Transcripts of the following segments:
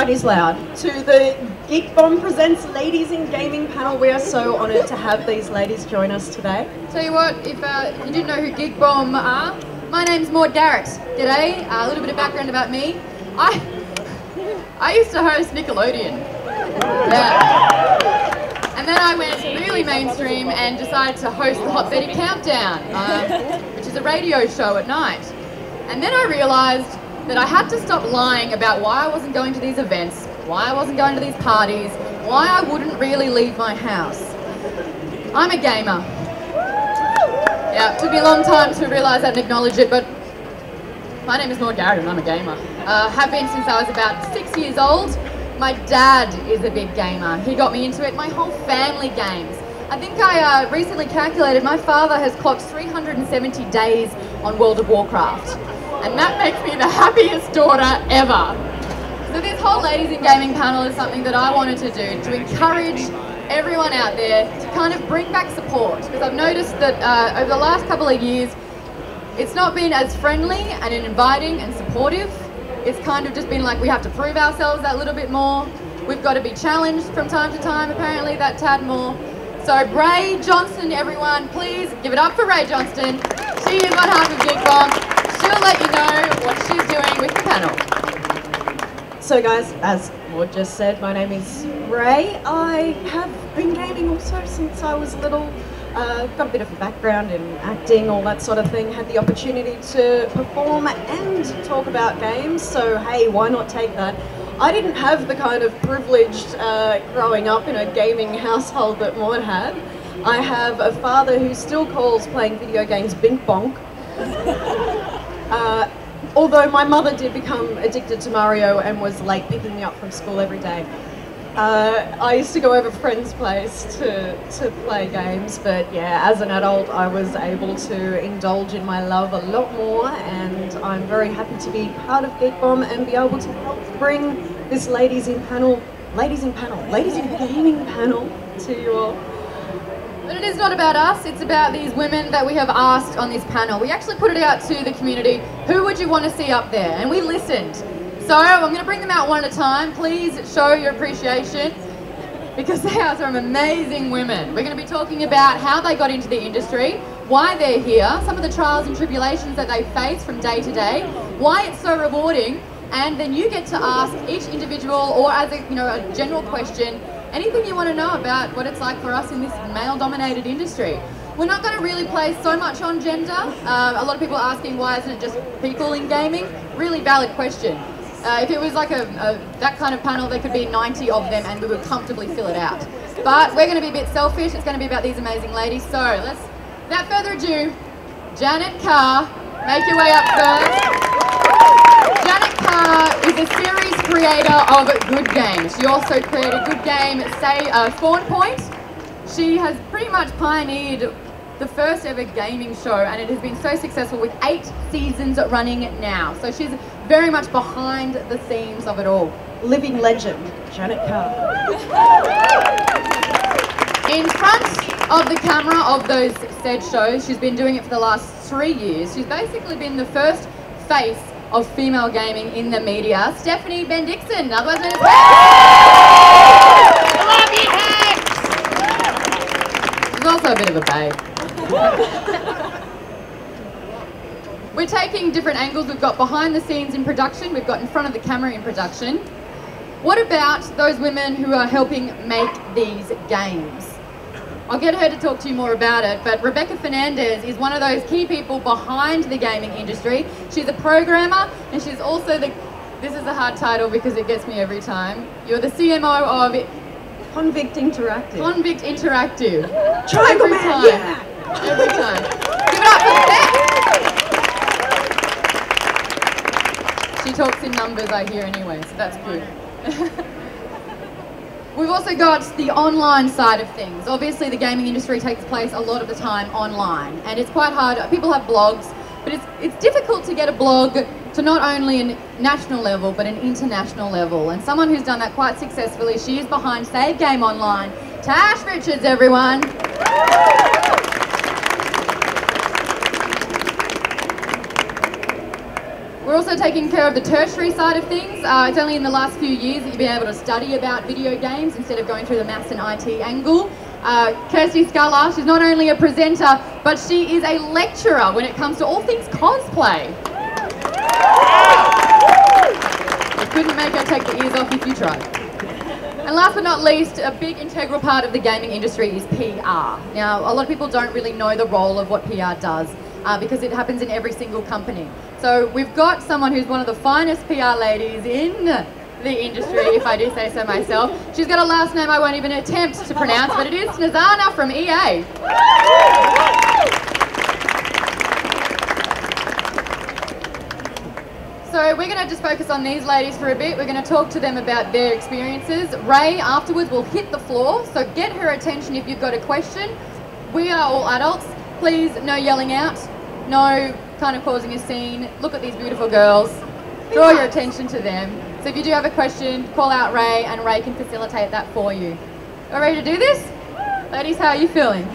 is loud. To the Geek Bomb Presents Ladies in Gaming panel. We are so honoured to have these ladies join us today. Tell you what, if you didn't know who Geek Bomb are, my name's Maude Garrett. G'day, a little bit of background about me. I used to host Nickelodeon. Yeah. And then I went really mainstream and decided to host the Hot30 Countdown, which is a radio show at night. And then I realised that I had to stop lying about why I wasn't going to these events, why I wasn't going to these parties, why I wouldn't really leave my house. I'm a gamer. Yeah, it took me a long time to realise that and acknowledge it, but my name is Maude Garrett and I'm a gamer. Have been since I was about 6 years old. My dad is a big gamer. He got me into it. My whole family games. I think I recently calculated my father has clocked 370 days on World of Warcraft. And that makes me the happiest daughter ever. So this whole Ladies in Gaming panel is something that I wanted to do, to encourage everyone out there to kind of bring back support. Because I've noticed that over the last couple of years, it's not been as friendly and inviting and supportive. It's kind of just been like we have to prove ourselves that little bit more. We've got to be challenged from time to time, apparently, that tad more. So Rae Johnston, everyone, please give it up for Rae Johnston. She is one half of Geek Bomb. She'll let you know what she's doing with the panel. So guys, as Maude just said, my name is Rae. I have been gaming also since I was little. Got a bit of a background in acting, all that sort of thing. Had the opportunity to perform and talk about games, so hey, why not take that? I didn't have the kind of privileged growing up in a gaming household that Maude had. I have a father who still calls playing video games bink bonk. Although my mother did become addicted to Mario and was late picking me up from school every day. I used to go over friends' place to play games, but yeah, as an adult I was able to indulge in my love a lot more, and I'm very happy to be part of Geek Bomb and be able to help bring this ladies in gaming panel to you all. But it is not about us, it's about these women that we have asked on this panel. We actually put it out to the community, who would you want to see up there? And we listened. So I'm going to bring them out one at a time. Please show your appreciation, because they are some amazing women. We're going to be talking about how they got into the industry, why they're here, some of the trials and tribulations that they face from day to day, why it's so rewarding, and then you get to ask each individual, or as a general question, anything you want to know about what it's like for us in this male-dominated industry. We're not going to really play so much on gender. A lot of people are asking why isn't it just people in gaming? Really valid question. If it was like that kind of panel, there could be 90 of them and we would comfortably fill it out. But we're going to be a bit selfish. It's going to be about these amazing ladies. So let's, without further ado, Janet Carr, make your way up first. Janet Carr is a series creator of Good Games. She also created Good Game, Fawn Point. She has pretty much pioneered the first ever gaming show, and it has been so successful with 8 seasons running now. So she's very much behind the scenes of it all. Living legend, Janet Carr. In front of the camera of those said shows, she's been doing it for the last 3 years. She's basically been the first face of female gaming in the media. Stephanie Bendixsen, otherwise known as She's also a bit of a babe. We're taking different angles. We've got behind the scenes in production, we've got in front of the camera in production. What about those women who are helping make these games? I'll get her to talk to you more about it, but Rebecca Fernandez is one of those key people behind the gaming industry. She's a programmer, and she's also this is a hard title because it gets me every time. You're the CMO of Convict Interactive. Convict Interactive. Triangle every Man, time. yeah! Every time. Give it up for Beth! She talks in numbers, I hear anyway, so that's good. We've also got the online side of things. Obviously the gaming industry takes place a lot of the time online, and it's quite hard. People have blogs, but it's difficult to get a blog to not only a national level but an international level, and someone who's done that quite successfully, she is behind Save Game Online. Tash Richards, everyone. We're also taking care of the tertiary side of things. It's only in the last few years that you've been able to study about video games instead of going through the maths and IT angle. Kirsty Sculler, she's not only a presenter, but she is a lecturer when it comes to all things cosplay. You couldn't make her take the ears off if you tried. And last but not least, a big integral part of the gaming industry is PR. Now, a lot of people don't really know the role of what PR does because it happens in every single company. So we've got someone who's one of the finest PR ladies in the industry, if I do say so myself. She's got a last name I won't even attempt to pronounce, but it is Snezana from EA. So we're going to just focus on these ladies for a bit. We're going to talk to them about their experiences. Rae afterwards will hit the floor, so get her attention if you've got a question. We are all adults. Please, no yelling out, no kind of causing a scene. Look at these beautiful girls. Draw your attention to them. So if you do have a question, call out Rae and Rae can facilitate that for you. Are we ready to do this? Ladies, how are you feeling?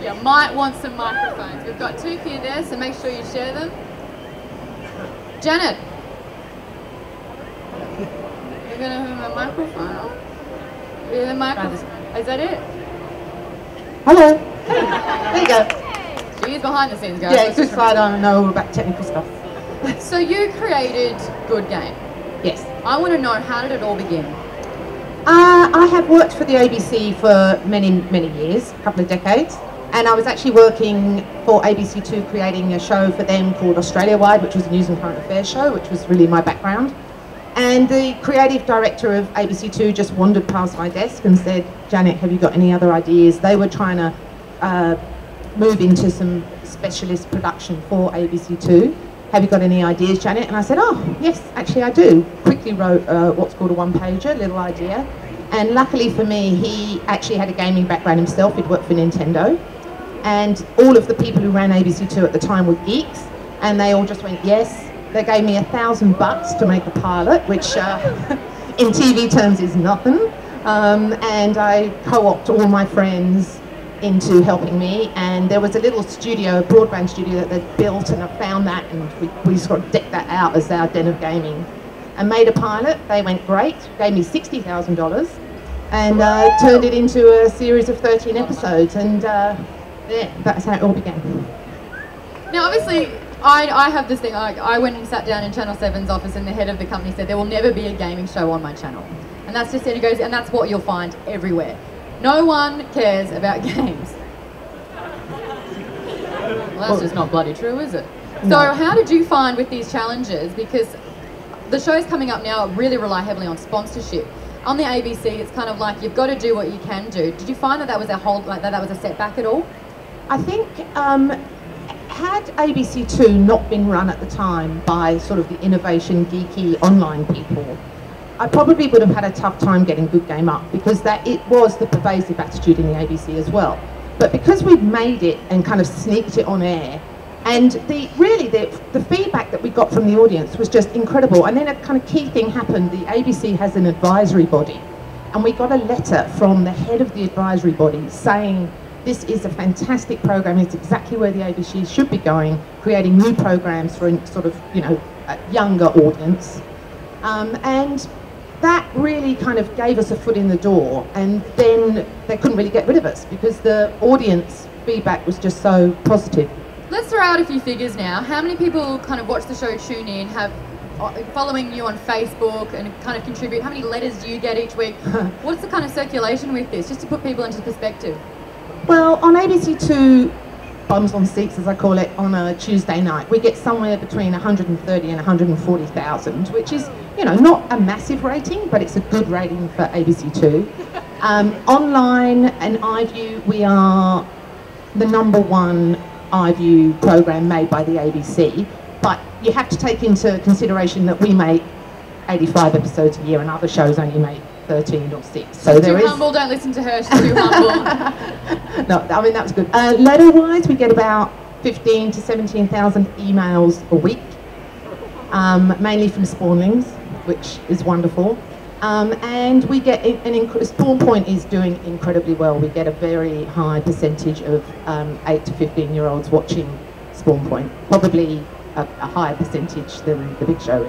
You might want some microphones. We've got two for you there, so make sure you share them. Janet. We're going to have a microphone. Yeah, microphone. Is that it? Hello. There you go. She's behind the scenes, guys. Yeah, just so I don't know all about technical stuff. So you created Good Game. Yes. I want to know, how did it all begin? I have worked for the ABC for many, many years, a couple of decades. And I was actually working for ABC2, creating a show for them called Australia Wide, which was a news and current affairs show, which was really my background. And the creative director of ABC2 just wandered past my desk and said, Janet, have you got any other ideas? They were trying to move into some specialist production for ABC2. Have you got any ideas, Janet? And I said, oh, yes, actually I do. Quickly wrote what's called a one-pager, little idea. And luckily for me, he actually had a gaming background himself. He'd worked for Nintendo. And all of the people who ran ABC2 at the time were geeks, and they all just went, yes. They gave me $1,000 to make a pilot, which in TV terms is nothing. And I co-opted all my friends into helping me, and there was a little studio, a broadband studio that they'd built, and I found that, and we sort of decked that out as our den of gaming. And made a pilot. They went great, gave me $60,000, and turned it into a series of 13 episodes, and yeah, that's how it all began. Now, obviously, I have this thing. I went and sat down in Channel 7's office, and the head of the company said there will never be a gaming show on my channel, and that's just it. He goes, and that's what you'll find everywhere. No one cares about games. Well, that's just not bloody true, is it? No. So, how did you find with these challenges? Because the shows coming up now really rely heavily on sponsorship. On the ABC, it's kind of like you've got to do what you can do. Did you find that that was that was a setback at all? I think had ABC2 not been run at the time by sort of the innovation geeky online people, I probably would have had a tough time getting Good Game up, because that it was the pervasive attitude in the ABC as well. But because we've made it and kind of sneaked it on air, and the feedback that we got from the audience was just incredible. And then a kind of key thing happened. The ABC has an advisory body, and we got a letter from the head of the advisory body saying, this is a fantastic program, it's exactly where the ABC should be going, creating new programs for a sort of, a younger audience. And that really kind of gave us a foot in the door, and then they couldn't really get rid of us because the audience feedback was just so positive. Let's throw out a few figures now. How many people kind of watch the show, tune in, have following you on Facebook and kind of contribute? How many letters do you get each week? What's the kind of circulation with this, just to put people into perspective? Well, on ABC2, Bums on Seats as I call it, on a Tuesday night, we get somewhere between 130 and 140,000, which is, not a massive rating, but it's a good rating for ABC2. Online and iView, we are the #1 iView program made by the ABC, but you have to take into consideration that we make 85 episodes a year and other shows only make 13 or 6. So she's too humble, don't listen to her, she's too humble. No, I mean, that was good. Letter-wise, we get about 15 to 17,000 emails a week, mainly from spawnlings, which is wonderful. And we get Spawn Point is doing incredibly well. We get a very high percentage of 8 to 15-year-olds watching Spawn Point. Probably a higher percentage than the big show.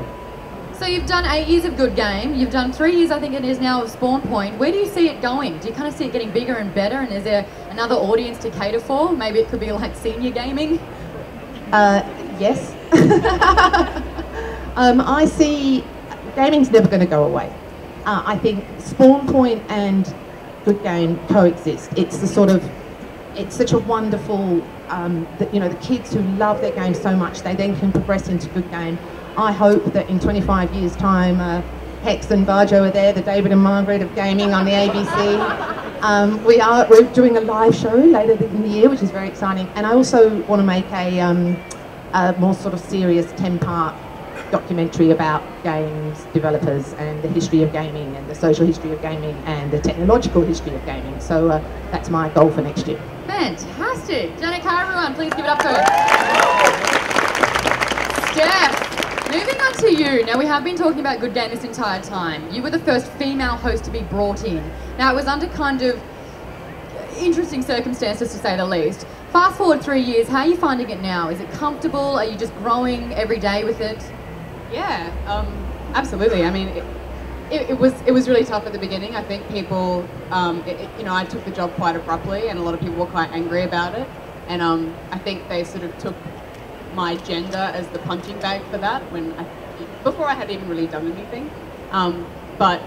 So you've done 8 years of Good Game, you've done 3 years I think it is now of Spawn Point. Where do you see it going? Do you kind of see it getting bigger and better, and is there another audience to cater for? Maybe it could be like senior gaming? Yes. I see gaming's never going to go away. I think Spawn Point and Good Game coexist. It's the sort of, it's such a wonderful, the kids who love their game so much, they then can progress into Good Game. I hope that in 25 years' time, Hex and Barjo are there, the David and Margaret of gaming on the ABC. We're doing a live show later in the year, which is very exciting. And I also want to make a more sort of serious 10-part documentary about games developers and the history of gaming and the social history of gaming and the technological history of gaming. So that's my goal for next year. Fantastic. Janet, Carr, everyone, please give it up to her. Steph. Moving on to you. Now, we have been talking about Good Game this entire time. You were the first female host to be brought in. Now, it was under kind of interesting circumstances, to say the least. Fast forward 3 years, how are you finding it now? Is it comfortable? Are you just growing every day with it? Yeah, absolutely. I mean, it was really tough at the beginning. I think people, I took the job quite abruptly, and a lot of people were quite angry about it. And I think they sort of took my gender as the punching bag for that before I had even really done anything. But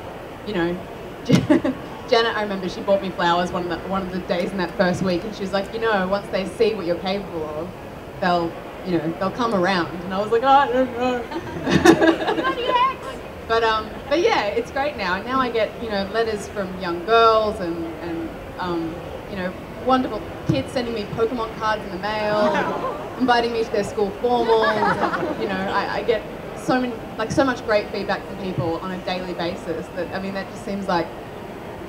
Janet, I remember she bought me flowers one of the days in that first week, and she was like, once they see what you're capable of, they'll come around. And I was like, oh, I don't know. But yeah, it's great now. And now I get letters from young girls and wonderful kids sending me Pokemon cards in the mail, inviting me to their school formals. I get so much great feedback from people on a daily basis that that just seems like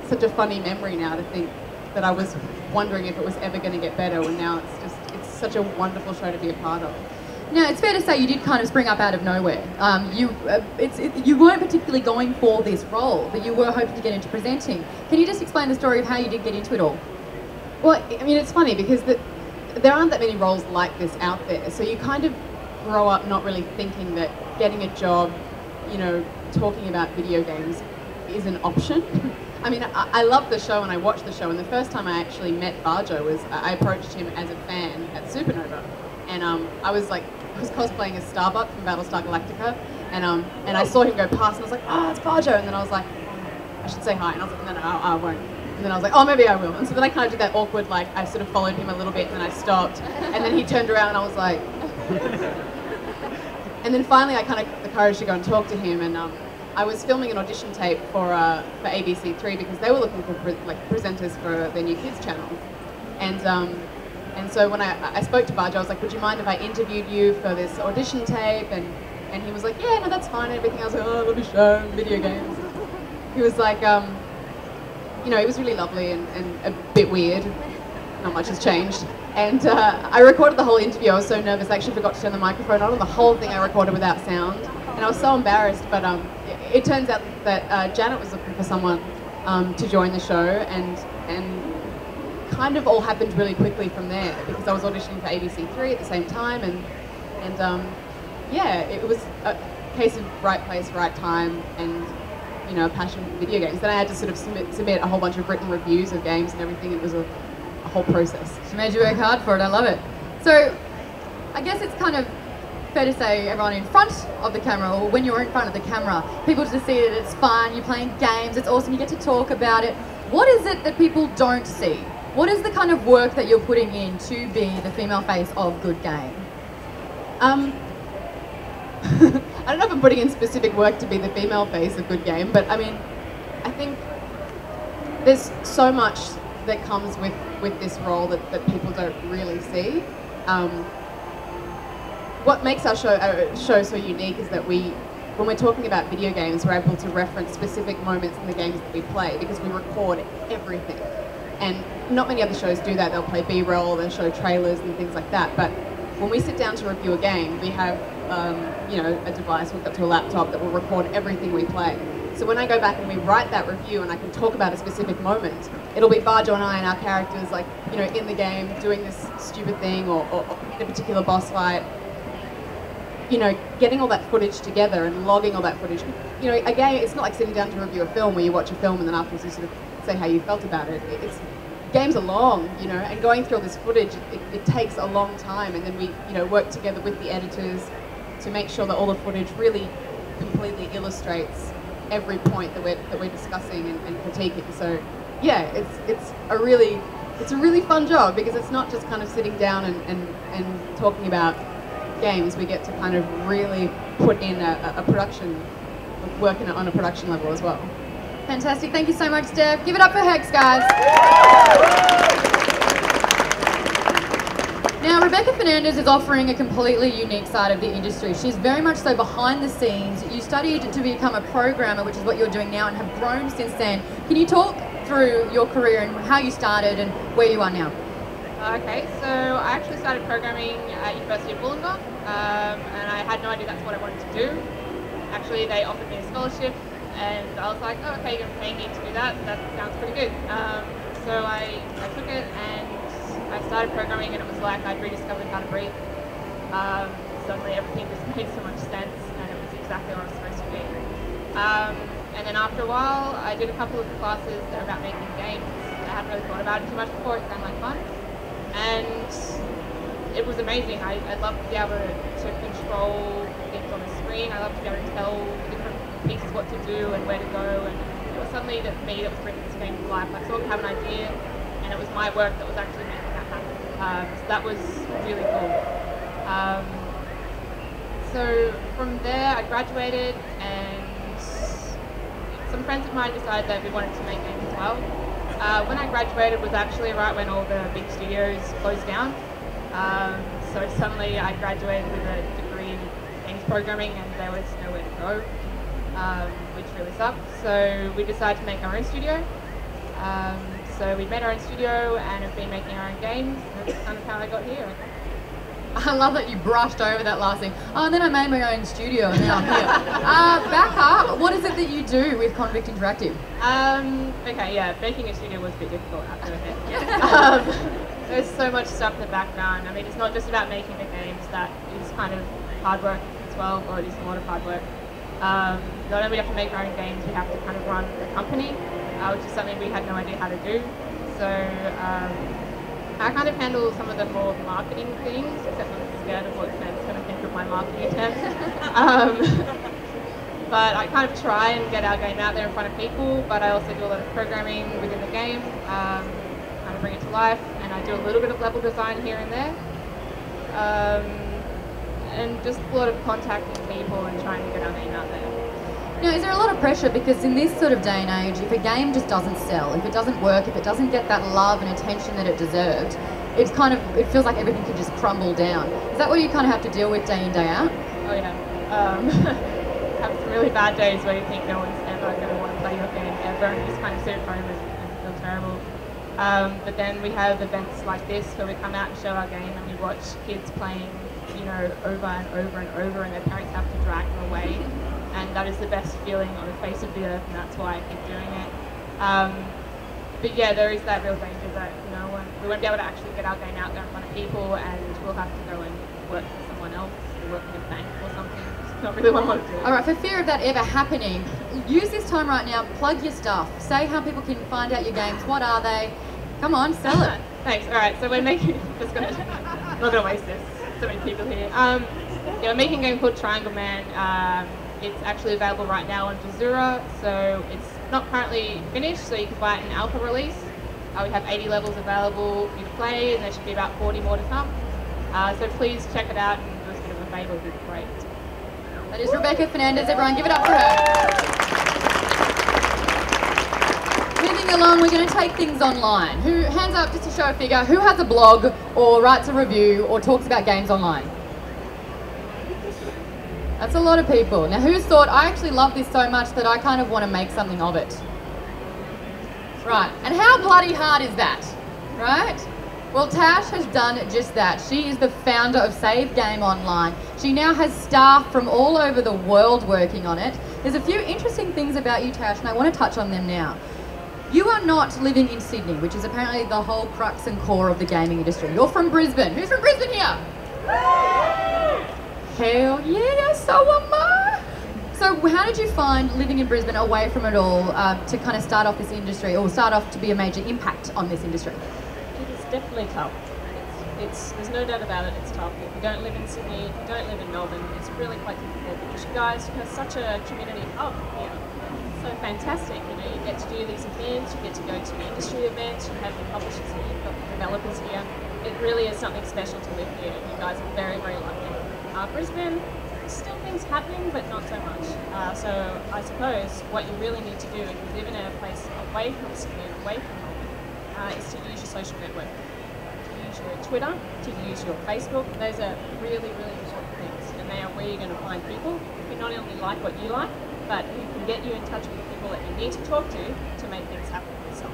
such a funny memory now, to think that I was wondering if it was ever going to get better, and now it's such a wonderful show to be a part of. Now, it's fair to say you did kind of spring up out of nowhere. You weren't particularly going for this role, but you were hoping to get into presenting. Can you just explain the story of how you did get into it all? Well, it's funny because there aren't that many roles like this out there, so you kind of grow up not really thinking that getting a job, talking about video games is an option. I love the show and I watched the show, and the first time I actually met Barjo was I approached him as a fan at Supernova, and I was cosplaying as Starbuck from Battlestar Galactica, and I saw him go past and I was like, oh, it's Barjo, and then I was like, I should say hi, and I was like, no, I won't. And then I was like, oh, maybe I will. And so then I kind of did that awkward, I sort of followed him a little bit and then I stopped. And then he turned around and I was like... And then finally I kind of got the courage to go and talk to him, and I was filming an audition tape for ABC3 because they were looking for presenters for their new kids channel. And so when I spoke to Barjo, I was like, would you mind if I interviewed you for this audition tape? And he was like, yeah, no, that's fine and everything. I was like, oh, I love your show, video games. He was like, it was really lovely and a bit weird. Not much has changed. And I recorded the whole interview. I was so nervous, I actually forgot to turn the microphone on, and the whole thing I recorded without sound. And I was so embarrassed, but it turns out that Janet was looking for someone to join the show, and kind of all happened really quickly from there, because I was auditioning for ABC3 at the same time, and yeah, it was a case of right place, right time, and a passion for video games. Then I had to sort of submit a whole bunch of written reviews of games and everything. It was a whole process. She made you work hard for it. I love it. So I guess it's kind of fair to say everyone in front of the camera, or when you're in front of the camera, people just see that it's fun, you're playing games, it's awesome, you get to talk about it. What is it that people don't see? What is the kind of work that you're putting in to be the female face of Good Game? I don't know if I'm putting in specific work to be the female face of Good Game, but I think there's so much that comes with this role that people don't really see. What makes our show so unique is that when we're talking about video games, we're able to reference specific moments in the games that we play, because we record everything. And not many other shows do that. They'll play B-roll, they'll show trailers and things like that. But when we sit down to review a game, we have a device hooked up to a laptop that will record everything we play. So when I go back and we write that review and I can talk about a specific moment, it'll be Barjo and I and our characters in the game doing this stupid thing or in a particular boss fight. you know, getting all that footage together and logging all that footage. You know, again, it's not like sitting down to review a film where you watch a film and then afterwards you sort of say how you felt about it. Games are long, you know, and going through all this footage, it takes a long time, and then we, you know, work together with the editors to make sure that all the footage really completely illustrates every point that we're discussing and critiquing. So, yeah, it's a really fun job, because it's not just kind of sitting down and talking about games. We get to kind of really put in a production, working on a production level as well. Fantastic. Thank you so much, Steph. Give it up for Hex, guys. Now, Rebecca Fernandez is offering a completely unique side of the industry. She's very much so behind the scenes. You studied to become a programmer, which is what you're doing now, and have grown since then. Can you talk through your career and how you started and where you are now? Okay, so I actually started programming at University of Wollongong, and I had no idea that's what I wanted to do. Actually, they offered me a scholarship, and I was like, oh, okay, you're going to pay me to do that. That sounds pretty good. So I took it, and I started programming, and it was like I'd rediscovered how to breathe. Suddenly everything just made so much sense, and it was exactly what I was supposed to be. And then after a while, I did a couple of classes that were about making games. I hadn't really thought about it too much before. It sounded like fun. And it was amazing. I loved to be able to control things on the screen. I loved to be able to tell different pieces what to do and where to go. And it was suddenly that for me that was bringing this game to life. I sort of have an idea, and it was my work that was actually making that happen. So that was really cool. So from there, I graduated, and some friends of mine decided that we wanted to make games as well. When I graduated was actually right when all the big studios closed down. So suddenly I graduated with a degree in games programming, and there was nowhere to go, which really sucked. So we decided to make our own studio. So we made our own studio and have been making our own games. That's kind of how I got here. I love that you brushed over that last thing. Oh, and then I made my own studio, and now I'm here. Back up, what is it that you do with Convict Interactive? Okay, yeah, making a studio was a bit difficult after a bit. There's so much stuff in the background. I mean, it's not just about making the games. That is kind of hard work as well, or it is a lot of hard work. Not only do we have to make our own games, we have to kind of run the company, which is something we had no idea how to do. So I kind of handle some of the more marketing things, except I'm scared of what Ned's going to think of my marketing attempts. But I kind of try and get our game out there in front of people, but I also do a lot of programming within the game, kind of bring it to life, and I do a little bit of level design here and there. And just a lot of contacting people and trying to get our name out there. Now, is there a lot of pressure, because in this sort of day and age, if a game just doesn't sell, if it doesn't work, if it doesn't get that love and attention that it deserved, it's kind of, it feels like everything can just crumble down. Is that what you kind of have to deal with day in, day out? Oh yeah. Have some really bad days where you think no one's ever going to want to play your game ever, and you just kind of sit at home and feel terrible. But then we have events like this where we come out and show our game, and we watch kids playing, you know, over and over and over, and their parents have to drag them away. And that is the best feeling on the face of the earth, and that's why I keep doing it. But yeah, there is that real danger that we won't be able to actually get our game out there in front of people, and we'll have to go and work for someone else, or work in a bank or something. It's not really what I want to do. All right, for fear of that ever happening, use this time right now, plug your stuff. Say how people can find out your games. What are they? Come on, sell it. Thanks. All right, so we're making. I'm not gonna waste this. So many people here. Yeah, we're making a game called Triangle Man. It's actually available right now on Jazura, so it's not currently finished, so you can buy it in alpha release. We have 80 levels available for you to play, and there should be about 40 more to come. So please check it out and do us a bit of a favour, it would be great. That is Rebecca Fernandez, everyone, give it up for her. Moving along, we're going to take things online. Hands up just to show a figure, who has a blog or writes a review or talks about games online? That's a lot of people. Now, who's thought, I actually love this so much that I kind of want to make something of it? Right, and how bloody hard is that, right? Well, Tash has done just that. She is the founder of Save Game Online. She now has staff from all over the world working on it. There's a few interesting things about you, Tash, and I want to touch on them now. You are not living in Sydney, which is apparently the whole crux and core of the gaming industry. You're from Brisbane. Who's from Brisbane here? Hell yeah, so am I. So how did you find living in Brisbane away from it all to kind of start off this industry, or start off to be a major impact on this industry? It is definitely tough. There's no doubt about it, it's tough. If you don't live in Sydney, if you don't live in Melbourne, it's really quite difficult because you guys have such a community hub here. So fantastic, you know, you get to do these events, you get to go to industry events, you have the publishers here, you've got the developers here. It really is something special to live here. You guys are very, very lucky. Brisbane, still things happening, but not so much. So I suppose what you really need to do if you live in a place away from Sydney, away from Melbourne, is to use your social network. To use your Twitter, to use your Facebook. Those are really, really important things, and they are where you're going to find people who not only like what you like, but who can get you in touch with people that you need to talk to make things happen for yourself.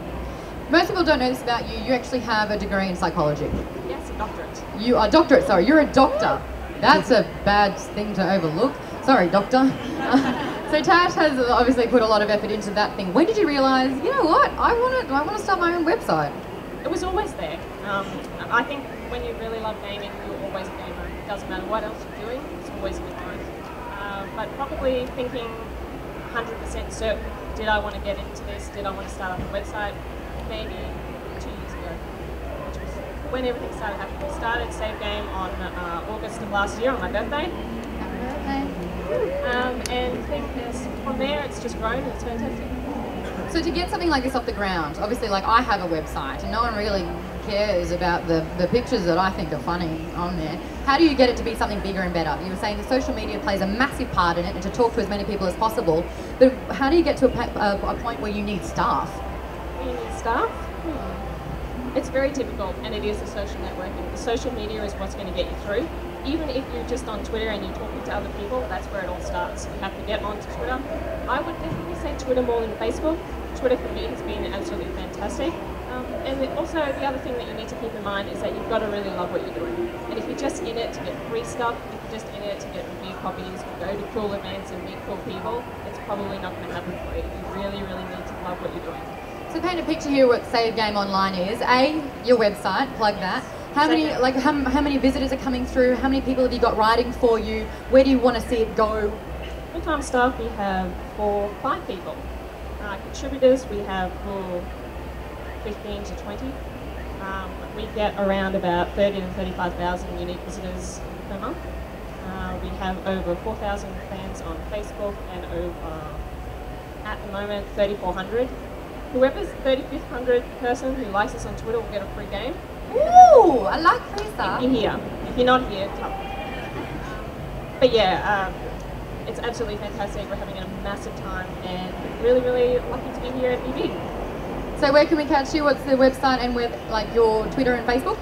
Most people don't know this about you. You actually have a degree in psychology. Yes, a doctorate. You are a doctorate, sorry, you're a doctor. That's a bad thing to overlook. Sorry, doctor. So Tash has obviously put a lot of effort into that thing. When did you realise, you know what, I want to start my own website? It was always there. I think when you really love gaming, you're always a gamer. It doesn't matter what else you're doing, it's always in your mind. But probably thinking 100% certain, did I want to get into this? Did I want to start up a website? Maybe 2 years ago, which was when everything started happening. We started Save Game on August of last year on my birthday. And from there it's just grown and it's fantastic. So to get something like this off the ground, obviously like I have a website and no one really cares about the pictures that I think are funny on there. How do you get it to be something bigger and better? You were saying that social media plays a massive part in it and to talk to as many people as possible, but how do you get to a point where you need staff? You need staff? It's very difficult, and it is the social networking. The social media is what's going to get you through. Even if you're just on Twitter and you're talking to other people, that's where it all starts. You have to get onto Twitter. I would definitely say Twitter more than Facebook. Twitter for me has been absolutely fantastic. And also the other thing that you need to keep in mind is that you've got to really love what you're doing. And if you're just in it to get free stuff, if you're just in it to get review copies, or go to cool events and meet cool people, it's probably not going to happen for you. You really, really need to love what you're doing. So paint a picture here what Save Game Online is. Your website, plug that. How many visitors are coming through? How many people have you got writing for you? Where do you want to see it go? Full-time staff we have 5 people. Contributors we have 15 to 20. We get around about 30 to 35,000 unique visitors per month. We have over 4,000 fans on Facebook and over, at the moment, 3,400. Whoever's 3,500 person who likes us on Twitter will get a free game. Ooh, I like free stuff. If you're here. If you're not here, tough. But yeah, it's absolutely fantastic. We're having a massive time and really, really lucky to be here at EB. So where can we catch you? What's the website and with like your Twitter and Facebook?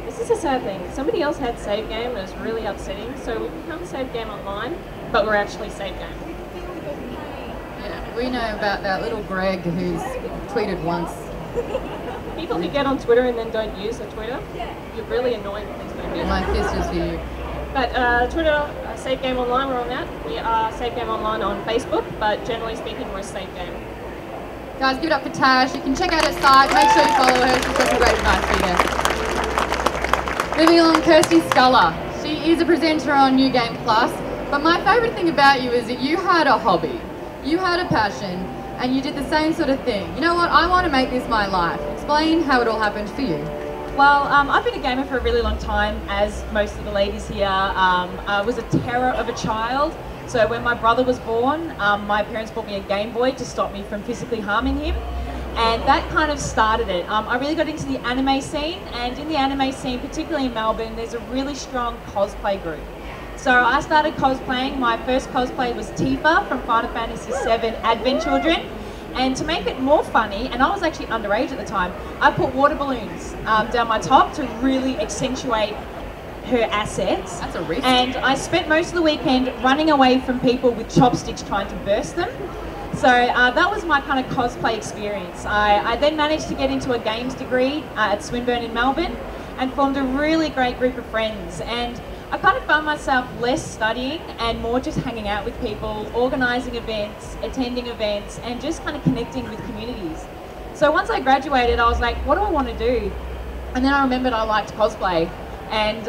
This is a sad thing. Somebody else had Save Game and it was really upsetting. So we've become Save Game Online, but we're actually Save Game. Yeah, we know about that little Greg who's tweeted once. People who get on Twitter and then don't use the Twitter, you're really annoying with these people. My fist is for you. But Twitter, Save Game Online, we're on that. We are Save Game Online on Facebook, but generally speaking, we're Save Game. Guys, give it up for Tash. You can check out her site. Make sure you follow her. She's got some great advice for you. Moving on, Kirsty Sculler. She is a presenter on New Game Plus. But my favourite thing about you is that you had a hobby. You had a passion. And you did the same sort of thing. You know what? I want to make this my life. Explain how it all happened for you. Well, I've been a gamer for a really long time, as most of the ladies here. I was a terror of a child. So when my brother was born, my parents bought me a Game Boy to stop me from physically harming him. And that kind of started it. I really got into the anime scene, and in the anime scene, particularly in Melbourne, there's a really strong cosplay group. So I started cosplaying. My first cosplay was Tifa from Final Fantasy VII Advent Children. And to make it more funny, and I was actually underage at the time, I put water balloons down my top to really accentuate her assets. That's a risk. And I spent most of the weekend running away from people with chopsticks trying to burst them. So that was my kind of cosplay experience. I then managed to get into a games degree at Swinburne in Melbourne and formed a really great group of friends. And I kind of found myself less studying and more just hanging out with people, organising events, attending events, and just kind of connecting with communities. So once I graduated, I was like, what do I want to do? And then I remembered I liked cosplay. And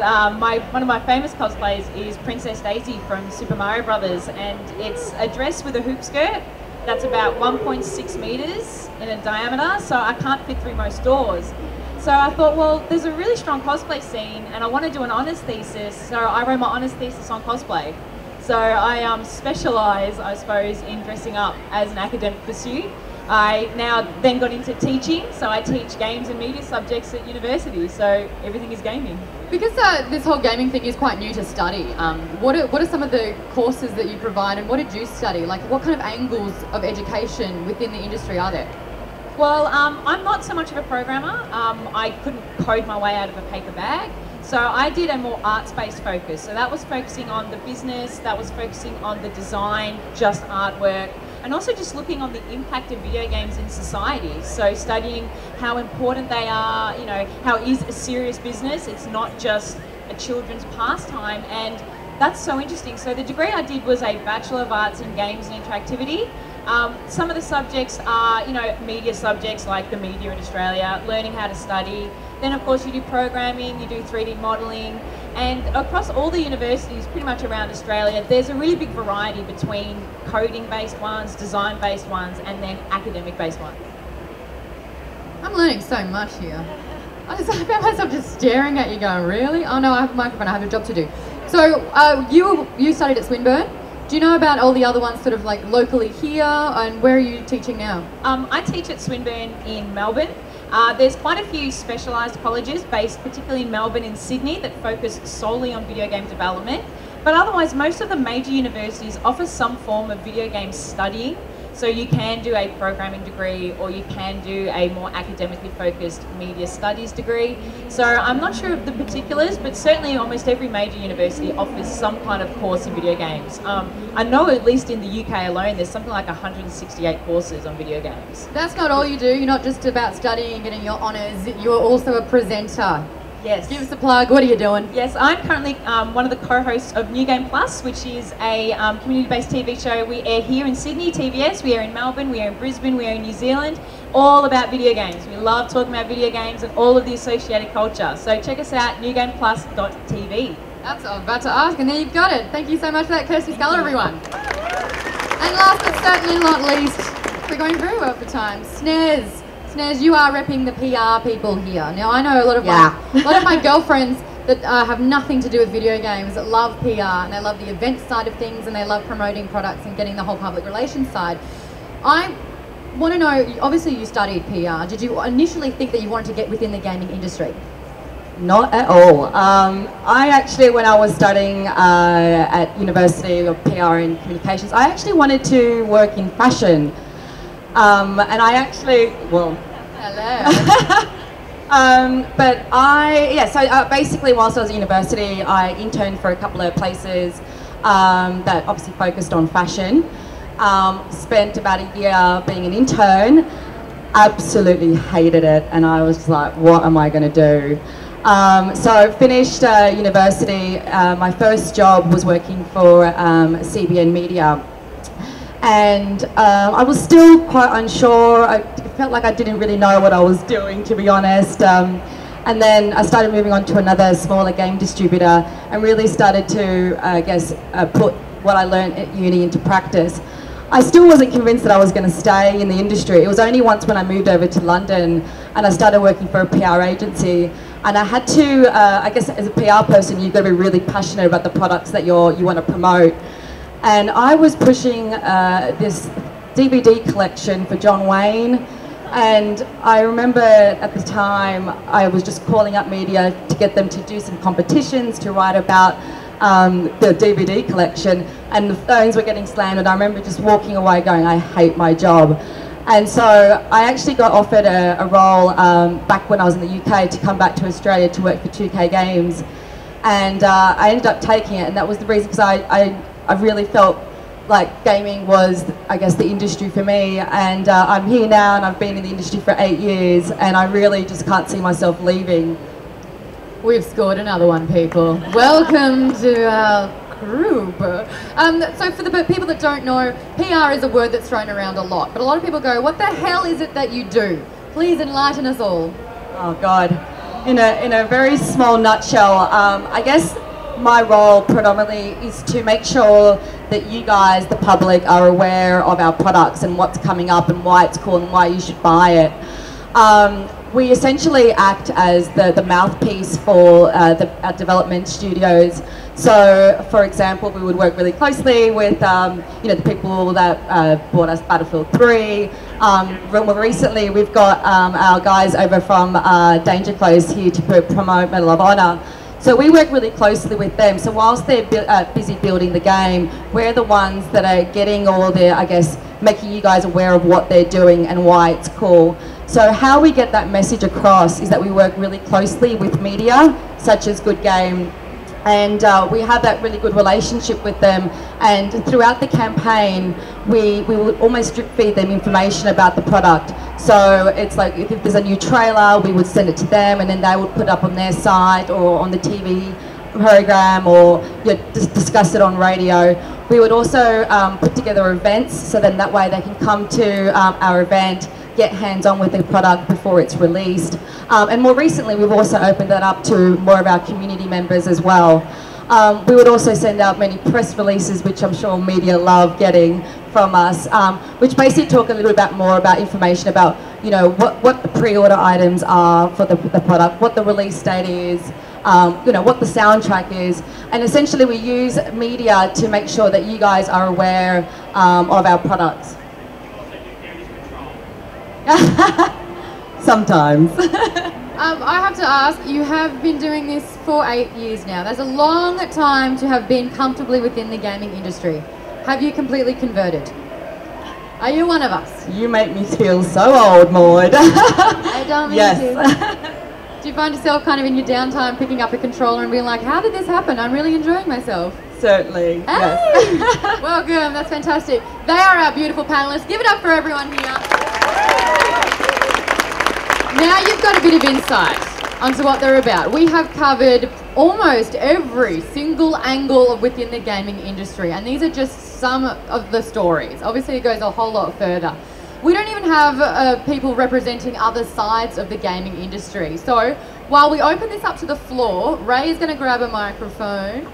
one of my famous cosplays is Princess Daisy from Super Mario Brothers, and it's a dress with a hoop skirt that's about 1.6 meters in a diameter, so I can't fit through most doors. So I thought, well, there's a really strong cosplay scene, and I want to do an honours thesis, so I wrote my honours thesis on cosplay. So I specialise, I suppose, in dressing up as an academic pursuit. I now then got into teaching, so I teach games and media subjects at university, so everything is gaming. Because this whole gaming thing is quite new to study, what are some of the courses that you provide, and what did you study? Like, what kind of angles of education within the industry are there? Well, I'm not so much of a programmer. I couldn't code my way out of a paper bag. So I did a more arts-based focus. So that was focusing on the business, that was focusing on the design, just artwork, and also just looking on the impact of video games in society. So studying how important they are, you know, how it is a serious business. It's not just a children's pastime, and that's so interesting. So the degree I did was a Bachelor of Arts in Games and Interactivity. Some of the subjects are, you know, media subjects like the media in Australia, learning how to study. Then of course you do programming, you do 3D modelling, and across all the universities pretty much around Australia, there's a really big variety between coding-based ones, design-based ones, and then academic-based ones. I'm learning so much here. I found myself just staring at you going, really? Oh no, I have a microphone, I have a job to do. So you studied at Swinburne. Do you know about all the other ones sort of like locally here, and where are you teaching now? I teach at Swinburne in Melbourne. There's quite a few specialised colleges based particularly in Melbourne and Sydney that focus solely on video game development, but otherwise most of the major universities offer some form of video game studying. So you can do a programming degree, or you can do a more academically focused media studies degree. So I'm not sure of the particulars, but certainly almost every major university offers some kind of course in video games. I know at least in the UK alone, there's something like 168 courses on video games. That's not all you do. You're not just about studying and getting your honours. You're also a presenter. Yes. Give us a plug. What are you doing? Yes, I'm currently one of the co-hosts of New Game Plus, which is a community-based TV show. We air here in Sydney, TVS, we air in Melbourne, we air in Brisbane, we air in New Zealand, all about video games. We love talking about video games and all of the associated culture. So check us out, newgameplus.tv. That's what I was about to ask, and there you've got it. Thank you so much for that, Kirsty, Sculler, everyone. And last but certainly not least, we're going very well for time, Snez, you are repping the PR people here. Now I know a lot of my girlfriends that have nothing to do with video games that love PR, and they love the event side of things, and they love promoting products and getting the whole public relations side. I want to know, obviously you studied PR. Did you initially think that you wanted to get within the gaming industry? Not at all. I actually, when I was studying at University of PR and Communications, I actually wanted to work in fashion. And I actually, well... Hello. So basically whilst I was at university, I interned for a couple of places that obviously focused on fashion. Spent about a year being an intern, absolutely hated it, and I was like, what am I going to do? So finished university, my first job was working for CBN Media. And I was still quite unsure. I felt like I didn't really know what I was doing, to be honest. And then I started moving on to another smaller game distributor and really started to, put what I learned at uni into practice. I still wasn't convinced that I was going to stay in the industry. It was only once when I moved over to London and I started working for a PR agency. And I had to, as a PR person, you've got to be really passionate about the products that you want to promote. And I was pushing this DVD collection for John Wayne, and I remember at the time I was just calling up media to get them to do some competitions to write about the DVD collection, and the phones were getting slammed, and I remember just walking away going, I hate my job. And so I actually got offered a role back when I was in the UK to come back to Australia to work for 2K Games, and I ended up taking it, and that was the reason, because I really felt like gaming was, the industry for me, and I'm here now and I've been in the industry for 8 years, and I really just can't see myself leaving. We've scored another one, people. Welcome to our group. So for the people that don't know, PR is a word that's thrown around a lot, but a lot of people go, what the hell is it that you do? Please enlighten us all. Oh God. in a very small nutshell, I guess my role predominantly is to make sure that you guys, the public, are aware of our products and what's coming up and why it's cool and why you should buy it. We essentially act as the mouthpiece for our development studios. So, for example, we would work really closely with the people that brought us Battlefield 3. More recently, we've got our guys over from Danger Close here to promote Medal of Honor. So we work really closely with them. So whilst they're busy building the game, we're the ones that are getting all the, I guess, making you guys aware of what they're doing and why it's cool. So how we get that message across is that we work really closely with media, such as Good Game, and we have that really good relationship with them. And throughout the campaign, we will almost drip feed them information about the product. So it's like if there's a new trailer, we would send it to them, and then they would put it up on their site or on the TV program, or just discuss it on radio. We would also put together events, so then that way they can come to our event, get hands-on with the product before it's released. And more recently, we've also opened that up to more of our community members as well. We would also send out many press releases, which I'm sure media love getting from us, which basically talk a little bit more about information about, what the pre-order items are for the product, what the release date is, what the soundtrack is, and essentially we use media to make sure that you guys are aware of our products. Sometimes. I have to ask, you have been doing this for 8 years now. That's a long time to have been comfortably within the gaming industry. Have you completely converted? Are you one of us? You make me feel so old, Maude. I don't mean yes. to. Do you find yourself kind of in your downtime picking up a controller and being like, how did this happen? I'm really enjoying myself. Certainly, hey! Yes. Welcome, that's fantastic. They are our beautiful panellists. Give it up for everyone here. Now you've got a bit of insight onto what they're about. We have covered almost every single angle within the gaming industry, and these are just some of the stories. Obviously it goes a whole lot further. We don't even have people representing other sides of the gaming industry. So while we open this up to the floor, Rae is going to grab a microphone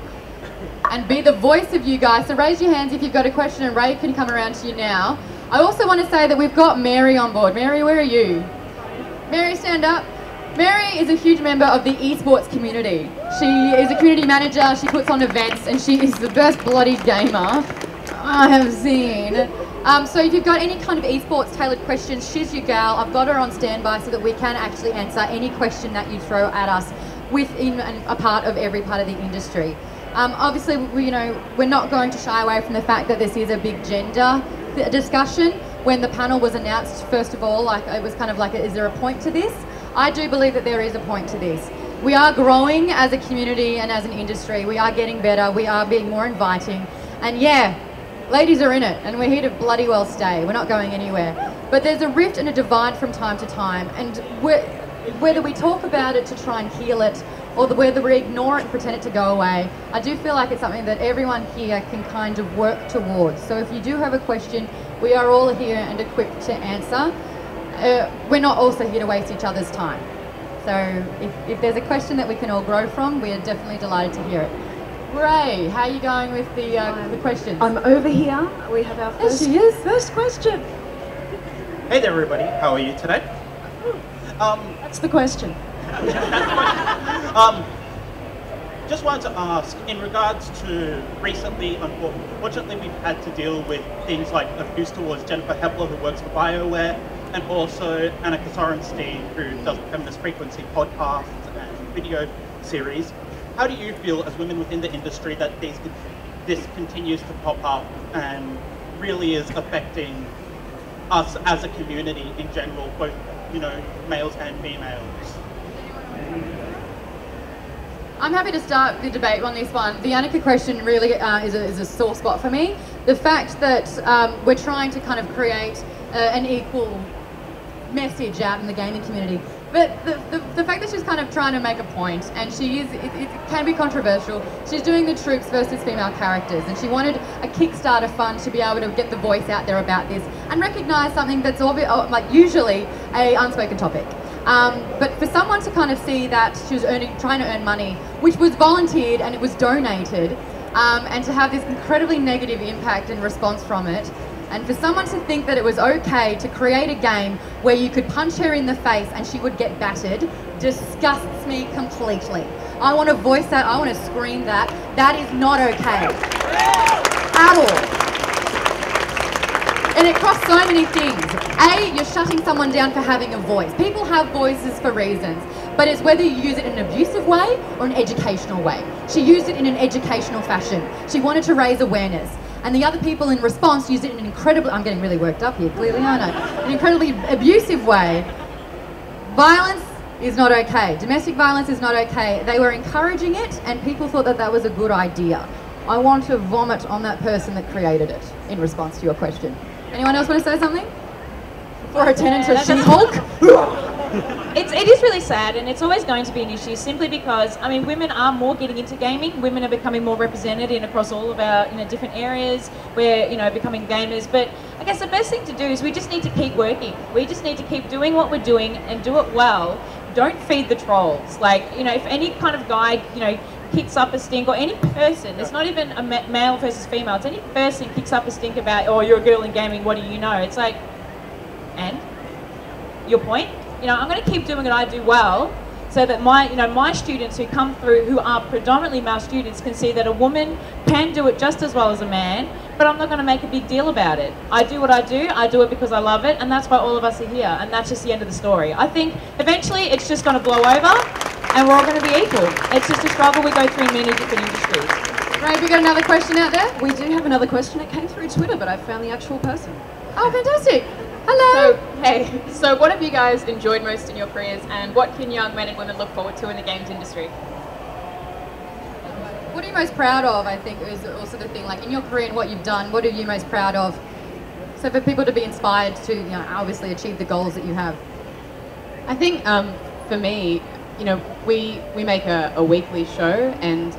and be the voice of you guys. So raise your hands if you've got a question, and Rae can come around to you now. I also want to say that we've got Mary on board. Mary, where are you? Mary, stand up. Mary is a huge member of the esports community. She is a community manager, she puts on events, and she is the best bloody gamer I have seen. So if you've got any kind of esports tailored questions, she's your gal. I've got her on standby so that we can actually answer any question that you throw at us within a part of every part of the industry. Obviously, we're not going to shy away from the fact that this is a big gender discussion. When the panel was announced, first of all, it was kind of like, is there a point to this? I do believe that there is a point to this. We are growing as a community and as an industry. We are getting better. We are being more inviting. And yeah, ladies are in it, and we're here to bloody well stay. We're not going anywhere. But there's a rift and a divide from time to time, and whether we talk about it to try and heal it, or whether we ignore it and pretend it to go away, I do feel like it's something that everyone here can kind of work towards. So if you do have a question, we are all here and equipped to answer. We're not also here to waste each other's time. So if there's a question that we can all grow from, we are definitely delighted to hear it. Rae, how are you going with the questions? I'm over here. We have our first question. Hey there, everybody. How are you today? That's the question. Just wanted to ask, in regards to recently, unfortunately, we've had to deal with things like abuse towards Jennifer Hepler, who works for BioWare, and also Annika Sorenstein, who does the Feminist Frequency podcast and video series. How do you feel as women within the industry that this continues to pop up and really is affecting us as a community in general, both males and females? I'm happy to start the debate on this one. The Annika question really is a sore spot for me. The fact that we're trying to kind of create an equal message out in the gaming community. But the fact that she's kind of trying to make a point, and it can be controversial. She's doing the troops versus female characters, and she wanted a Kickstarter fund to be able to get the voice out there about this and recognise something that's usually a unspoken topic. But for someone to kind of see that she was trying to earn money, which was volunteered and it was donated, and to have this incredibly negative impact and response from it, and for someone to think that it was okay to create a game where you could punch her in the face and she would get battered, disgusts me completely. I want to voice that, I want to scream that. That is not okay. At all. And it crossed so many things. A, you're shutting someone down for having a voice. People have voices for reasons, but it's whether you use it in an abusive way or an educational way. She used it in an educational fashion. She wanted to raise awareness. And the other people in response used it in an incredibly, I'm getting really worked up here, clearly, aren't I? An incredibly abusive way. Violence is not okay. Domestic violence is not okay. They were encouraging it and people thought that that was a good idea. I want to vomit on that person that created it in response to your question. Anyone else want to say something? Before I turn into She-Hulk? It is really sad, and it's always going to be an issue simply because, I mean, women are more getting into gaming. Women are becoming more represented in across all of our, different areas. We're, becoming gamers. But I guess the best thing to do is we just need to keep working. We just need to keep doing what we're doing and do it well. Don't feed the trolls. Like, if any kind of guy, kicks up a stink, or any person, it's not even a male versus female, it's any person kicks up a stink about, oh, you're a girl in gaming, what do you know? It's like, and? Your point? I'm going to keep doing what I do well, so that my students who come through, who are predominantly male students, can see that a woman can do it just as well as a man, but I'm not going to make a big deal about it. I do what I do it because I love it, and that's why all of us are here, and that's just the end of the story. I think eventually it's just going to blow over, and we're all going to be equal. It's just a struggle we go through in many different industries. Rae, we got another question out there? We do have another question. It came through Twitter, but I found the actual person. Oh, fantastic. Hello. So what have you guys enjoyed most in your careers, and what can young men and women look forward to in the games industry? What are you most proud of, I think, is also the thing, like in your career and what you've done, what are you most proud of? So for people to be inspired to, obviously achieve the goals that you have. I think for me, we make a weekly show, and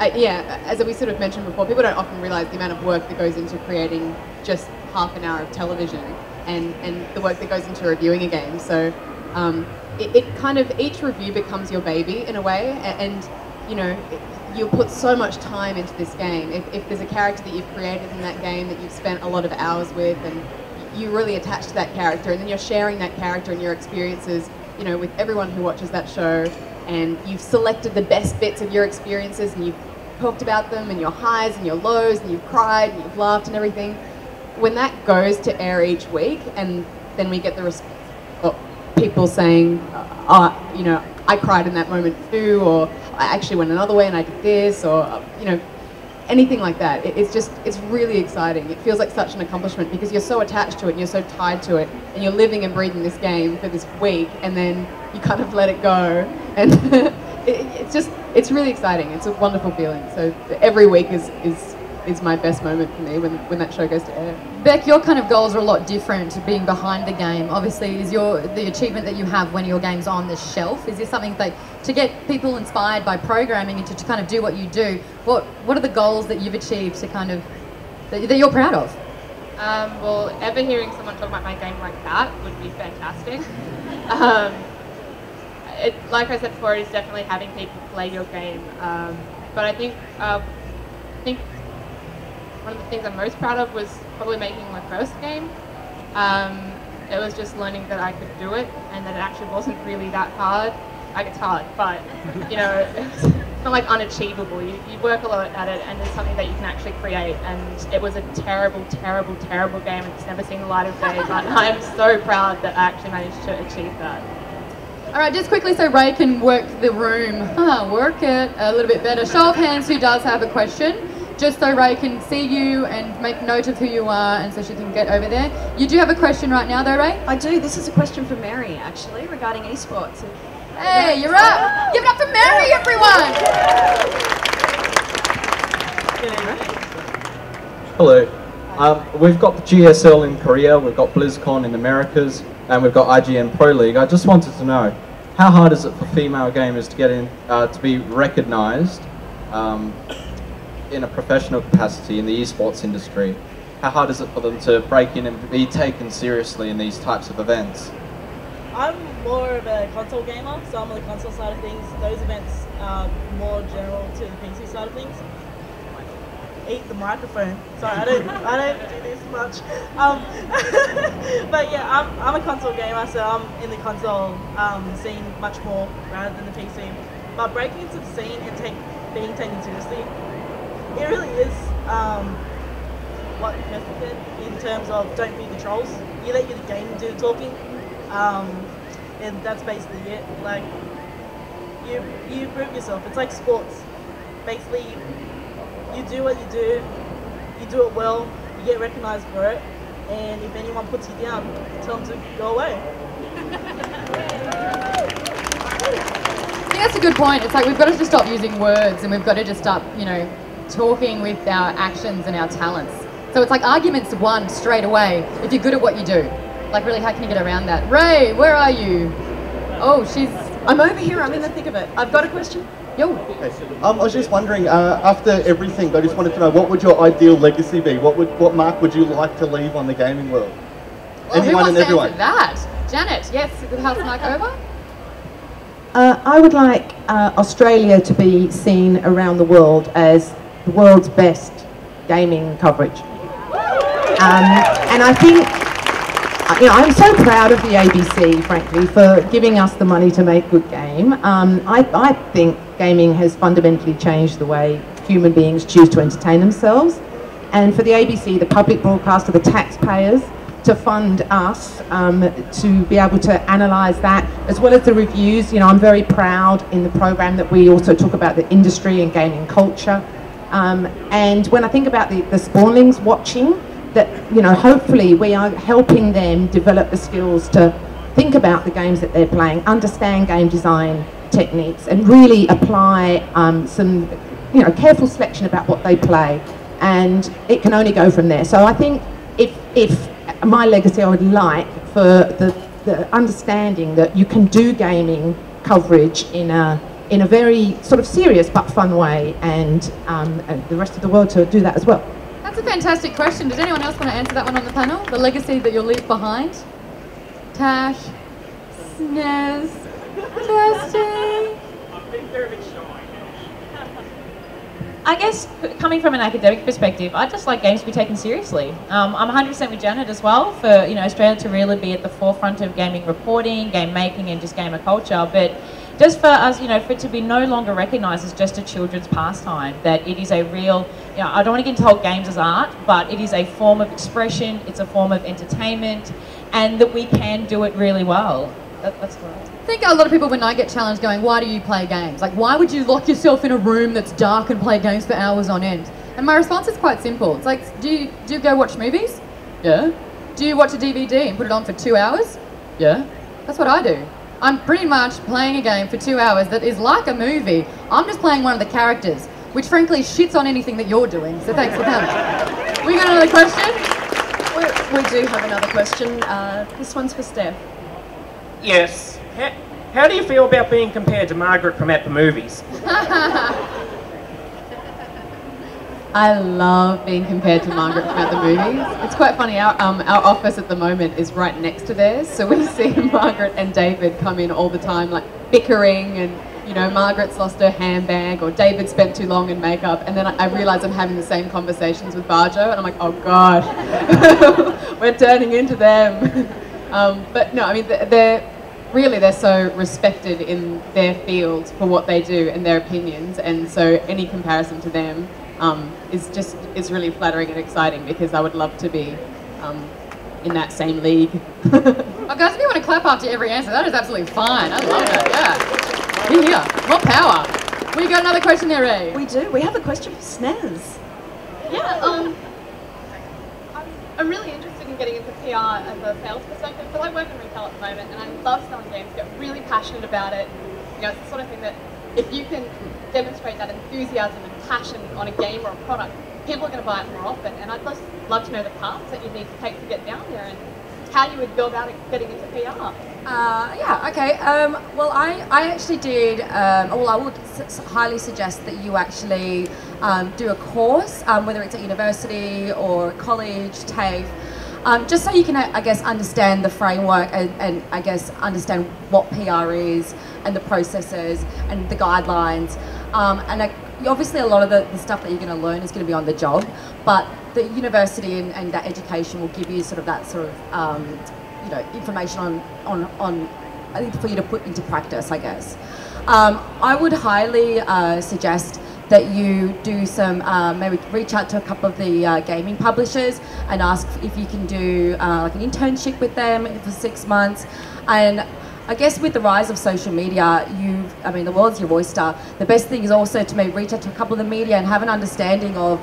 as we sort of mentioned before, people don't often realise the amount of work that goes into creating just half an hour of television, and the work that goes into reviewing a game. So it kind of, each review becomes your baby in a way, and you'll put so much time into this game. If there's a character that you've created in that game that you've spent a lot of hours with, and you really attach to that character, and then you're sharing that character and your experiences with everyone who watches that show, and you've selected the best bits of your experiences, and you've talked about them, and your highs and your lows, and you've cried and you've laughed and everything. When that goes to air each week, and then we get the people saying, I cried in that moment too, or I actually went another way and I did this, or anything like that. It's really exciting. It feels like such an accomplishment because you're so attached to it and you're so tied to it, and you're living and breathing this game for this week, and then you kind of let it go, and it's really exciting. It's a wonderful feeling. So every week is my best moment for me when that show goes to air. Beck, your kind of goals are a lot different to being behind the game. Obviously, is the achievement that you have when your game's on the shelf, is this something that, to get people inspired by programming and to kind of do what you do, what are the goals that you've achieved to kind of, that you're proud of? Well, ever hearing someone talk about my game like that would be fantastic. Like I said before, it's definitely having people play your game. But I think one of the things I'm most proud of was probably making my first game. It was just learning that I could do it, and that it actually wasn't really that hard. Like, it's hard, but it's not like unachievable. You work a lot at it, and it's something that you can actually create. And it was a terrible, terrible, terrible game. It's never seen the light of day, but I'm so proud that I actually managed to achieve that. All right, just quickly so Rae can work the room, work it a little bit better. Show of hands who does have a question, just so Rae can see you and make note of who you are, and so she can get over there. You do have a question right now though, Rae? I do. This is a question for Mary, actually, regarding esports. Hey, you're up! Give it up for Mary, everyone! Hello. We've got the GSL in Korea, we've got BlizzCon in the Americas, and we've got IGN Pro League. I just wanted to know, how hard is it for female gamers to get in, to be recognised in a professional capacity in the esports industry? How hard is it for them to break in and be taken seriously in these types of events? I'm more of a console gamer, so I'm on the console side of things. Those events are more general to the PC side of things. Eat the microphone. Sorry, I don't do this much. But yeah, I'm a console gamer, so I'm in the console scene much more rather than the PC. But breaking into the scene and being taken seriously, it really is what Kirsty said in terms of don't feed the trolls. You let your game do the talking, and that's basically it. Like you prove yourself. It's like sports. Basically, you do what you do it well, you get recognised for it, and if anyone puts you down, tell them to go away. I think that's a good point. It's like we've got to just stop using words and we've got to just start, you know, talking with our actions and our talents. So it's like arguments won straight away if you're good at what you do. Like really, how can you get around that? Rae, where are you? Oh, I'm over here, I'm in the thick of it. I've got a question. Yo. Okay. I was just wondering, after everything, I just wanted to know, what would your ideal legacy be? What mark would you like to leave on the gaming world? Well, Anyone and everyone. Who wants to answer that? Janet, yes, the house mic over. I would like Australia to be seen around the world as the world's best gaming coverage. And I think, you know, I'm so proud of the ABC, frankly, for giving us the money to make good game. I think gaming has fundamentally changed the way human beings choose to entertain themselves. And for the ABC, the public broadcaster, the taxpayers, to fund us to be able to analyse that, as well as the reviews. You know, I'm very proud in the programme that we also talk about the industry and gaming culture. And when I think about the spawnlings watching, that, you know, hopefully we are helping them develop the skills to think about the games that they're playing, understand game design techniques, and really apply some, you know, careful selection about what they play. And it can only go from there. So I think if my legacy, I would like for the understanding that you can do gaming coverage in a very sort of serious but fun way, and the rest of the world to do that as well. That's a fantastic question. Does anyone else want to answer that one on the panel? The legacy that you'll leave behind? Tash, Snez, Kirsty. I guess, coming from an academic perspective, I just like games to be taken seriously. I'm 100% with Janet as well, for, you know, Australia to really be at the forefront of gaming reporting, game making, and just gamer culture. But just for us, you know, for it to be no longer recognised as just a children's pastime, that it is a real, you know, I don't want to get into the whole games as art, but it is a form of expression, it's a form of entertainment, and that we can do it really well. That's right. I think a lot of people, when I get challenged, going, why do you play games? Like, why would you lock yourself in a room that's dark and play games for hours on end? And my response is quite simple. It's like, do you go watch movies? Yeah. Do you watch a DVD and put it on for 2 hours? Yeah. That's what I do. I'm pretty much playing a game for 2 hours that is like a movie. I'm just playing one of the characters, which frankly shits on anything that you're doing. So thanks for coming. We got another question? We do have another question. This one's for Steph. Yes. How do you feel about being compared to Margaret from At the Movies? I love being compared to Margaret from At the Movies. It's quite funny, our office at the moment is right next to theirs, so we see Margaret and David come in all the time, like bickering, and, you know, Margaret's lost her handbag, or David spent too long in makeup, and then I realise I'm having the same conversations with Barjo, and I'm like, oh god, we're turning into them. But no, I mean, they're so respected in their field for what they do and their opinions, and so any comparison to them is really flattering and exciting, because I would love to be in that same league. Oh, guys, if you want to clap after every answer, that is absolutely fine. I love that, yeah. We're here. More power. We got another question there, Rae. We do. We have a question for Snez. Yeah, I'm really interested in getting into PR as a sales perspective, because I work in retail at the moment and I love selling games, get really passionate about it. You know, it's the sort of thing that if you can demonstrate that enthusiasm and passion on a game or a product, people are going to buy it more often. And I'd just love to know the paths that you need to take to get down there and how you would go about it, getting into PR. Yeah, okay. Well, I actually did, well, I would highly suggest that you actually do a course, whether it's at university or college, TAFE, just so you can, I guess, understand the framework and I guess understand what PR is and the processes and the guidelines. Obviously a lot of the stuff that you're going to learn is going to be on the job, but the university and that education will give you sort of that sort of information on I think for you to put into practice, I guess. I would highly suggest that you do some, maybe reach out to a couple of the gaming publishers and ask if you can do like an internship with them for 6 months. And I guess with the rise of social media, the world's your oyster. The best thing is also to maybe reach out to a couple of the media and have an understanding of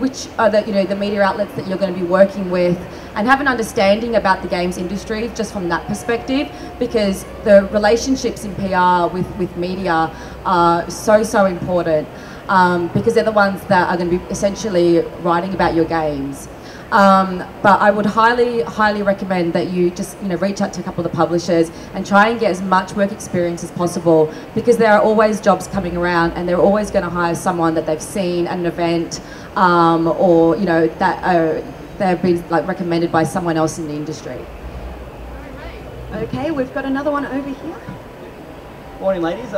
which are the media outlets that you're going to be working with, and have an understanding about the games industry just from that perspective, because the relationships in PR with media are so important, because they're the ones that are going to be essentially writing about your games. But I would highly recommend that you just reach out to a couple of the publishers and try and get as much work experience as possible, because there are always jobs coming around and they're always going to hire someone that they've seen at an event, or that they've been like recommended by someone else in the industry. Okay, we've got another one over here. Morning, ladies.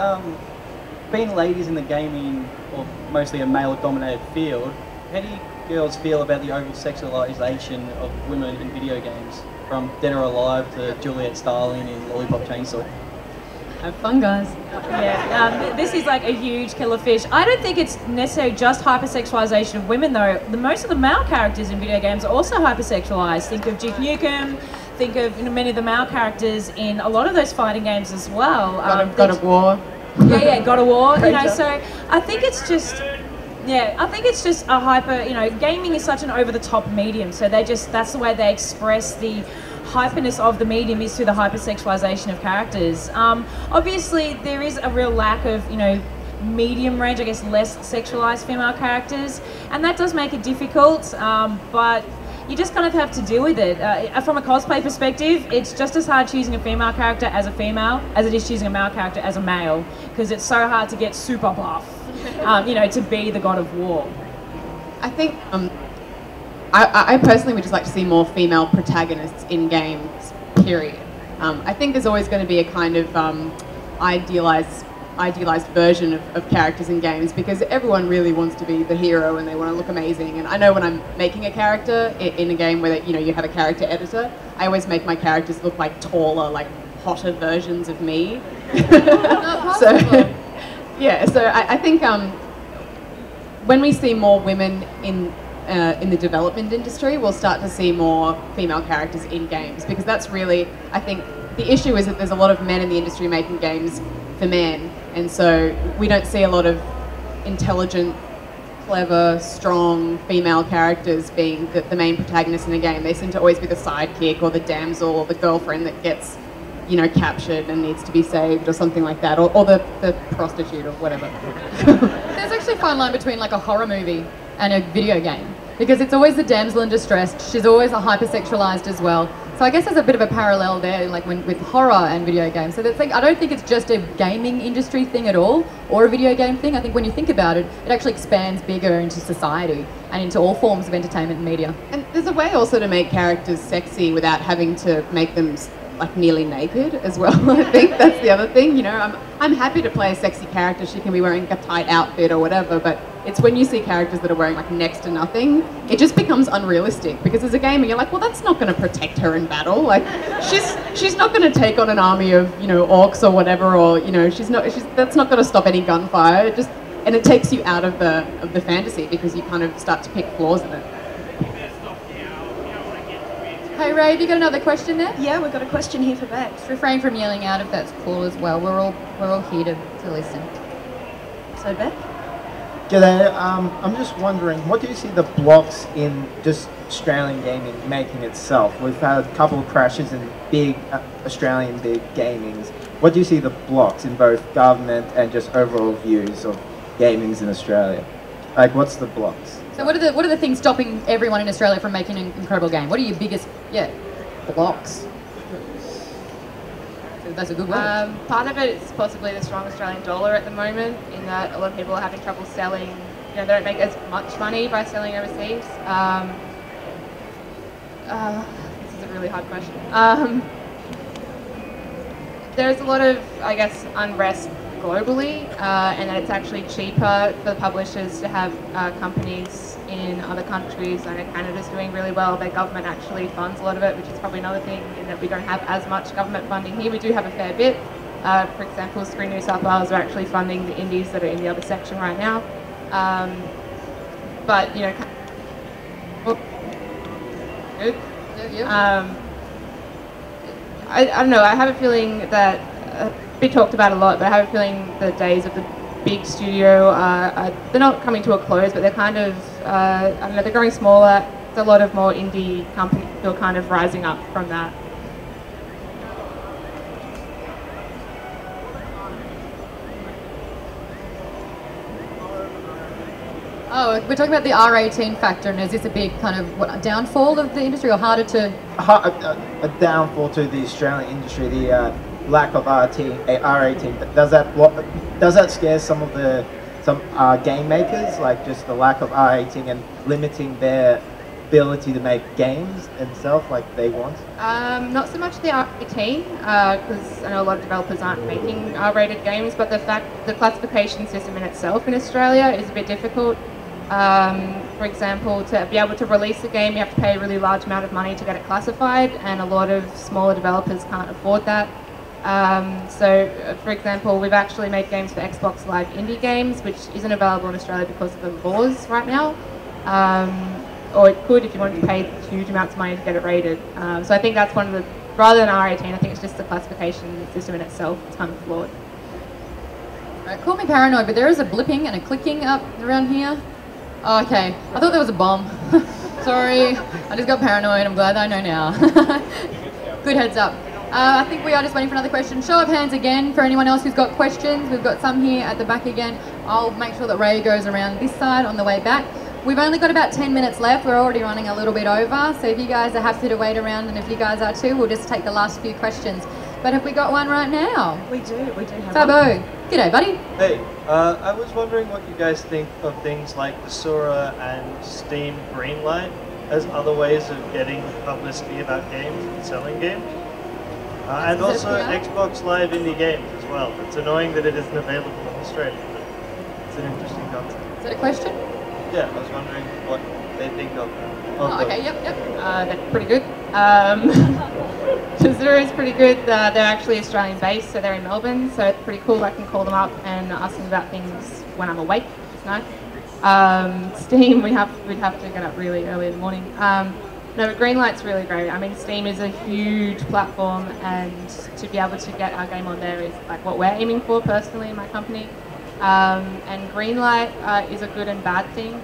Being ladies in the gaming, or mostly a male-dominated field, how do you girls feel about the over-sexualization of women in video games, from Dead or Alive to Juliet Starling in Lollipop Chainsaw? Have fun, guys. Yeah, this is like a huge killer fish. I don't think it's necessarily just hypersexualization of women, though. Most of the male characters in video games are also hypersexualized. Think of Duke Nukem. Think of many of the male characters in a lot of those fighting games as well. God of War. Yeah, God of War. So I think it's just. Yeah, I think it's just a gaming is such an over-the-top medium, so that's the way they express the hyperness of the medium, is through the hypersexualization of characters. Obviously, there is a real lack of, medium range, I guess, less sexualized female characters, and that does make it difficult, but you just kind of have to deal with it. From a cosplay perspective, it's just as hard choosing a female character as a female as it is choosing a male character as a male, because it's so hard to get super buff. To be the God of War. I think I personally would just like to see more female protagonists in games, period. I think there's always going to be a kind of idealized version of characters in games, because everyone really wants to be the hero and they want to look amazing. And I know when I'm making a character in a game where you have a character editor, I always make my characters look like taller, like hotter versions of me. So I think when we see more women in the development industry, we'll start to see more female characters in games, because that's really, I think, the issue is that there's a lot of men in the industry making games for men, and so we don't see a lot of intelligent, clever, strong female characters being the main protagonist in a game. They seem to always be the sidekick or the damsel or the girlfriend that gets captured and needs to be saved or something like that, or the prostitute or whatever. There's actually a fine line between like a horror movie and a video game, because it's always the damsel in distress. She's always a hypersexualized as well. So I guess there's a bit of a parallel there, like with horror and video games. So that's I don't think it's just a gaming industry thing at all, or a video game thing. I think when you think about it, it actually expands bigger into society and into all forms of entertainment and media. And there's a way also to make characters sexy without having to make them like nearly naked as well. I think that's the other thing. I'm happy to play a sexy character. She can be wearing a tight outfit or whatever, but it's when you see characters that are wearing like next to nothing, it just becomes unrealistic, because as a gamer you're like, well, that's not going to protect her in battle. Like she's not going to take on an army of orcs or whatever, or that's not going to stop any gunfire. And it takes you out of the fantasy, because you kind of start to pick flaws in it. Hey Rae, have you got another question there? Yeah, we've got a question here for Beck. Just refrain from yelling out if that's cool as well. We're all here to listen. So Beck? G'day, I'm just wondering, what do you see the blocks in just Australian gaming making itself? We've had a couple of crashes in big Australian big gamings. What do you see the blocks in both government and just overall views of gamings in Australia? Like, what's the blocks? So what are the things stopping everyone in Australia from making an incredible game? What are your biggest blocks? That's a good word. Part of it is possibly the strong Australian dollar at the moment, in that a lot of people are having trouble selling. They don't make as much money by selling overseas. this is a really hard question. There's a lot of, I guess, unrest globally, and that it's actually cheaper for the publishers to have companies in other countries. I know Canada's doing really well. Their government actually funds a lot of it, which is probably another thing, in that we don't have as much government funding here. We do have a fair bit. For example, Screen New South Wales are actually funding the indies that are in the other section right now. But, you know, good. I don't know, I have a feeling that, we talked about a lot, but I have a feeling the days of the big studio, they're not coming to a close, but they're kind of, I don't know, they're growing smaller. There's a lot of more indie companies who are kind of rising up from that. Oh, we're talking about the R18 factor, and is this a big kind of a downfall of the industry, or harder to? A downfall to the Australian industry, the lack of R18. Does that scare some game makers, like just the lack of R18 and limiting their ability to make games themselves like they want? Not so much the R18, because I know a lot of developers aren't making R-rated games, but the classification system in itself in Australia is a bit difficult. For example, to be able to release a game, you have to pay a really large amount of money to get it classified, and a lot of smaller developers can't afford that. So, for example, we've actually made games for Xbox Live indie games, which isn't available in Australia because of the laws right now. Or it could if you wanted to pay huge amounts of money to get it rated. So I think that's one of the, rather than R18, I think it's just the classification system in itself. It's kind of flawed. Right, call me paranoid, but there is a blipping and a clicking up around here. Oh, okay, I thought there was a bomb. Sorry, I just got paranoid. I'm glad I know now. Good heads up. I think we are just waiting for another question. Show of hands again for anyone else who's got questions. We've got some here at the back again. I'll make sure that Rae goes around this side on the way back. We've only got about 10 minutes left. We're already running a little bit over. So if you guys are happy to wait around, and if you guys are too, we'll just take the last few questions. But have we got one right now? We do have Fabo. G'day, buddy. Hey, I was wondering what you guys think of things like the Sora and Steam Greenlight as other ways of getting publicity about games and selling games. And also Xbox Live indie games as well. It's annoying that it isn't available in Australia, but it's an interesting concept. Is that a question? Yeah, I was wondering what they think of that. Oh, okay, yep. That's pretty good. Sora is pretty good. They're actually Australian based, so they're in Melbourne, so it's pretty cool. I can call them up and ask them about things when I'm awake, which is nice. Steam, we'd have to get up really early in the morning. No, but Greenlight's really great. I mean, Steam is a huge platform, and to be able to get our game on there is like what we're aiming for personally in my company. And Greenlight is a good and bad thing.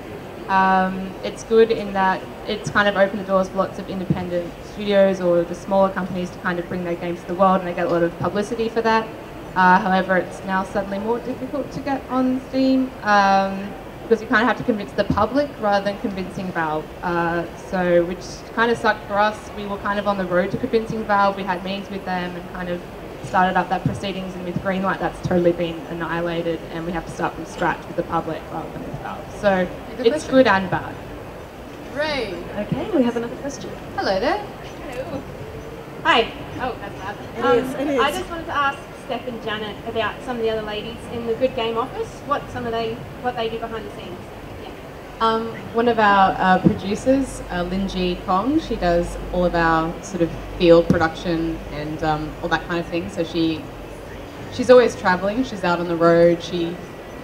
It's good in that it's kind of opened the doors for lots of independent studios or the smaller companies to kind of bring their games to the world, and they get a lot of publicity for that. However, it's now suddenly more difficult to get on Steam because you kind of have to convince the public rather than convincing Valve. So, which kind of sucked for us. We were kind of on the road to convincing Valve. We had meetings with them and kind of started up that proceedings, and with Greenlight that's totally been annihilated, and we have to start from scratch with the public rather than with Valve. So it's good and bad. Rae. Okay, we have another question. Hello there. Hello. Hi. Oh, that's loud. It is. I just wanted to ask Steph and Janet about some of the other ladies in the Good Game office. What they do behind the scenes. One of our producers, Linji Kong, she does all of our sort of field production and all that kind of thing. So she's always traveling. She's out on the road. She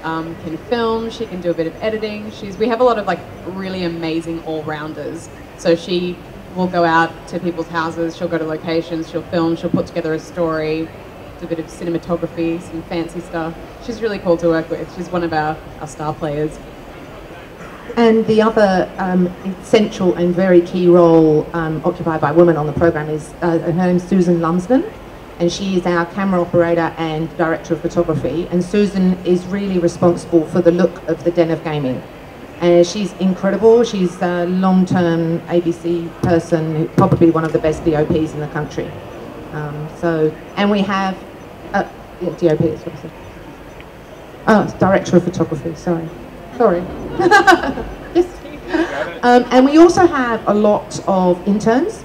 can film. She can do a bit of editing. We have a lot of like really amazing all-rounders. So she will go out to people's houses. She'll go to locations. She'll film. She'll put together a story. Do a bit of cinematography, some fancy stuff. She's really cool to work with. She's one of our star players. And the other essential and very key role occupied by women on the program is, her name's Susan Lumsden, and she is our camera operator and director of photography. And Susan is really responsible for the look of the Den of Gaming. And she's incredible. She's a long-term ABC person, probably one of the best DOPs in the country. And we have, DOP is what I said. Oh, it's director of photography, sorry. Yes. And we also have a lot of interns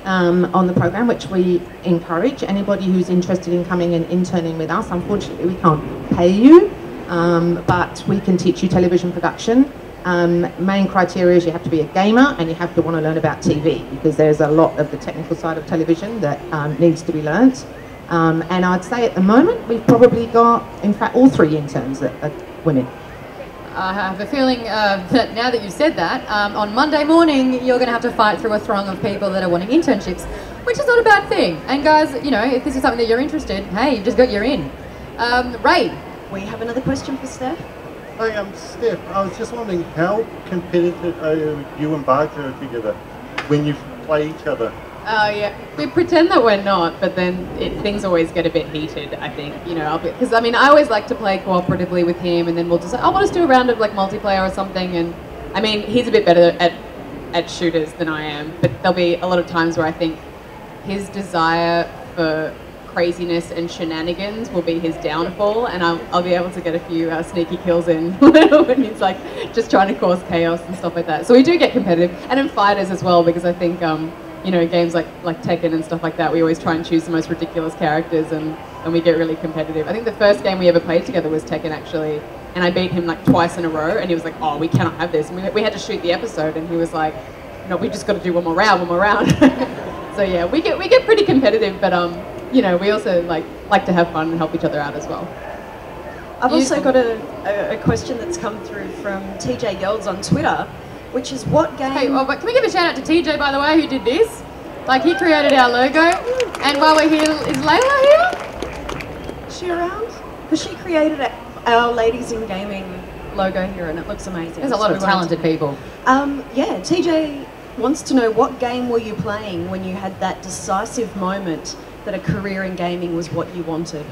on the program, which we encourage. Anybody who's interested in coming and interning with us, unfortunately we can't pay you, but we can teach you television production. Main criteria is you have to be a gamer and you have to want to learn about TV, because there's a lot of the technical side of television that needs to be learnt. And I'd say at the moment we've probably got, in fact, all 3 interns that are women. I have a feeling that now that you've said that, on Monday morning you're going to have to fight through a throng of people that are wanting internships, which is not a bad thing. And guys, you know, if this is something that you're interested, hey, you've just got your in. Rae. We have another question for Steph. Hi, I'm Steph. I was just wondering, how competitive are you and Barker together when you play each other? Oh yeah, we pretend that we're not, but then things always get a bit heated, I think, you know, because I mean, I always like to play cooperatively with him, and then we'll just, I want us to do a round of like multiplayer or something, and I mean, he's a bit better at shooters than I am, but there'll be a lot of times where I think his desire for craziness and shenanigans will be his downfall, and I'll be able to get a few sneaky kills in when he's like just trying to cause chaos and stuff like that. So we do get competitive, and in fighters as well, because I think you know, games like Tekken and stuff like that, we always try and choose the most ridiculous characters, and we get really competitive. I think the first game we ever played together was Tekken, actually, and I beat him like twice in a row, and he was like, oh, we cannot have this. And we had to shoot the episode, and he was like, no, we just got to do one more round. So yeah, we get pretty competitive, but you know, we also like to have fun and help each other out as well. I've also got a question that's come through from TJ Gelds on Twitter, which is what game... Hey, well, but can we give a shout out to TJ, by the way, who did this? Like, he created our logo. And while we're here, is Layla here? Is she around? Because she created our Ladies in Gaming logo here, and it looks amazing. There's a lot of talented people. Yeah, TJ wants to know, what game were you playing when you had that decisive moment that a career in gaming was what you wanted?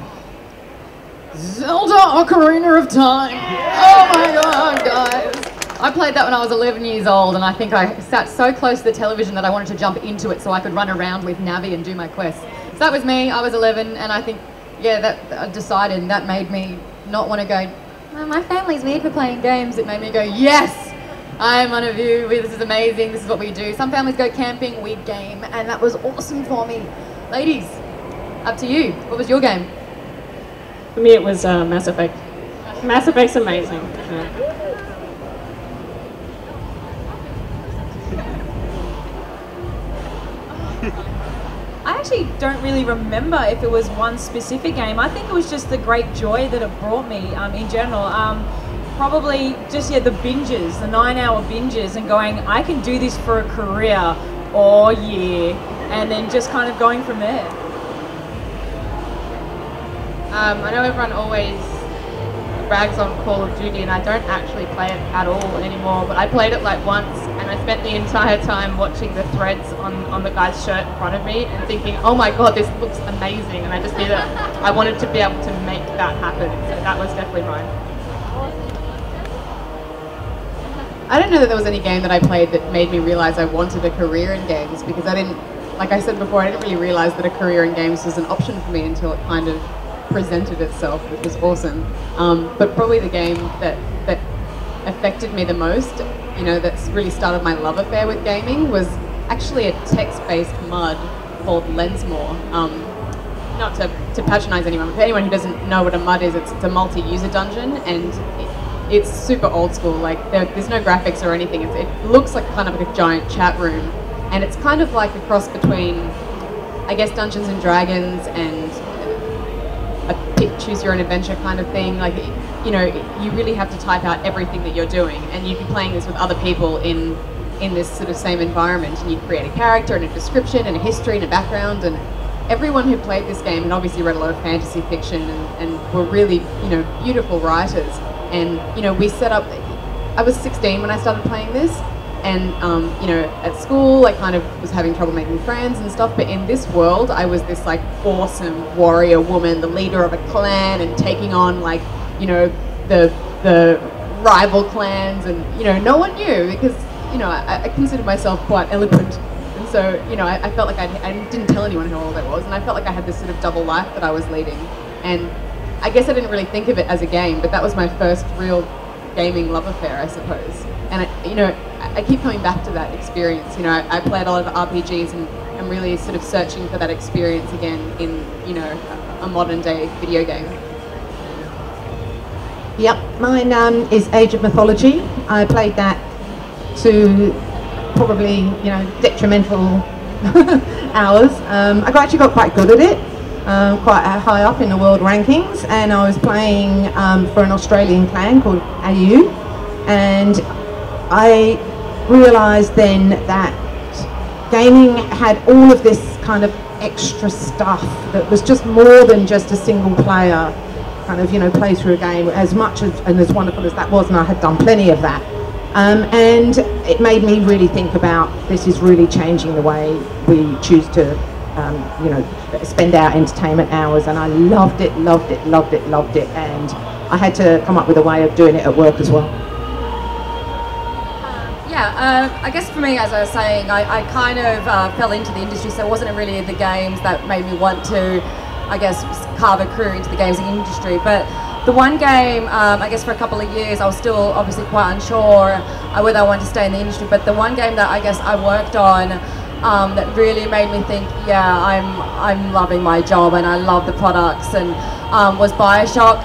Zelda Ocarina of Time. Oh my god, guys. I played that when I was 11 years old, and I think I sat so close to the television that I wanted to jump into it so I could run around with Navi and do my quests. So that was me. I was 11, and I think, yeah, that I decided, and that made me not want to go, oh, my family's weird for playing games. It made me go, yes, I'm one of you. This is amazing. This is what we do. Some families go camping, we game, and that was awesome for me. Ladies, up to you. What was your game? For me, it was Mass Effect. Mass Effect's amazing. Yeah. I actually don't really remember if it was one specific game. I think it was just the great joy that it brought me in general. Probably just, yeah, the binges, the 9-hour binges, and going, I can do this for a career or year, and then just kind of going from there. I know everyone always rags on Call of Duty, and I don't actually play it at all anymore, but I played it like once, and I spent the entire time watching the threads on the guy's shirt in front of me and thinking, oh my god, this looks amazing, and I just needed, I wanted to be able to make that happen, so that was definitely mine. I don't know that there was any game that I played that made me realise I wanted a career in games, because I didn't, like I said before, I didn't really realise that a career in games was an option for me until it kind of presented itself, which was awesome. But probably the game that affected me the most, you know, that's really started my love affair with gaming, was actually a text-based MUD called Lensmore. Not to patronise anyone, but for anyone who doesn't know what a MUD is, it's a multi-user dungeon, and it's super old school. Like there's no graphics or anything. It looks like kind of like a giant chat room, and it's kind of like a cross between, I guess, Dungeons and Dragons and a pick, choose your own adventure kind of thing. Like, you know, you really have to type out everything that you're doing, and you'd be playing this with other people in this sort of same environment, and you'd create a character and a description and a history and a background, and everyone who played this game had obviously read a lot of fantasy fiction and were really, you know, beautiful writers. And, you know, we set up, I was 16 when I started playing this, and, you know, at school I kind of was having trouble making friends and stuff, but in this world I was this, like, awesome warrior woman, the leader of a clan, and taking on, like, you know, the rival clans, and, you know, no one knew, because, you know, I considered myself quite eloquent, and so, you know, I felt like I didn't tell anyone who old I was, and I felt like I had this sort of double life that I was leading, and I guess I didn't really think of it as a game, but that was my first real gaming love affair, I suppose. And I keep coming back to that experience. I played a lot of RPGs, and I'm really sort of searching for that experience again in a modern day video game. Yep, mine is Age of Mythology. I played that to probably, detrimental hours. I actually got quite good at it, quite high up in the world rankings, and I was playing for an Australian clan called AU, and I realised then that gaming had all of this kind of extra stuff that was just more than just a single player kind of, play through a game, as much as, and as wonderful as that was, and I had done plenty of that. And it made me really think about, this is really changing the way we choose to, spend our entertainment hours, and I loved it, and I had to come up with a way of doing it at work as well. I guess for me, as I was saying, I kind of fell into the industry, so it wasn't really the games that made me want to, I guess, carve a career into the games industry. But the one game, I guess for a couple of years, I was still obviously quite unsure whether I wanted to stay in the industry, but the one game that I guess I worked on that really made me think, yeah, I'm loving my job and I love the products, and was BioShock.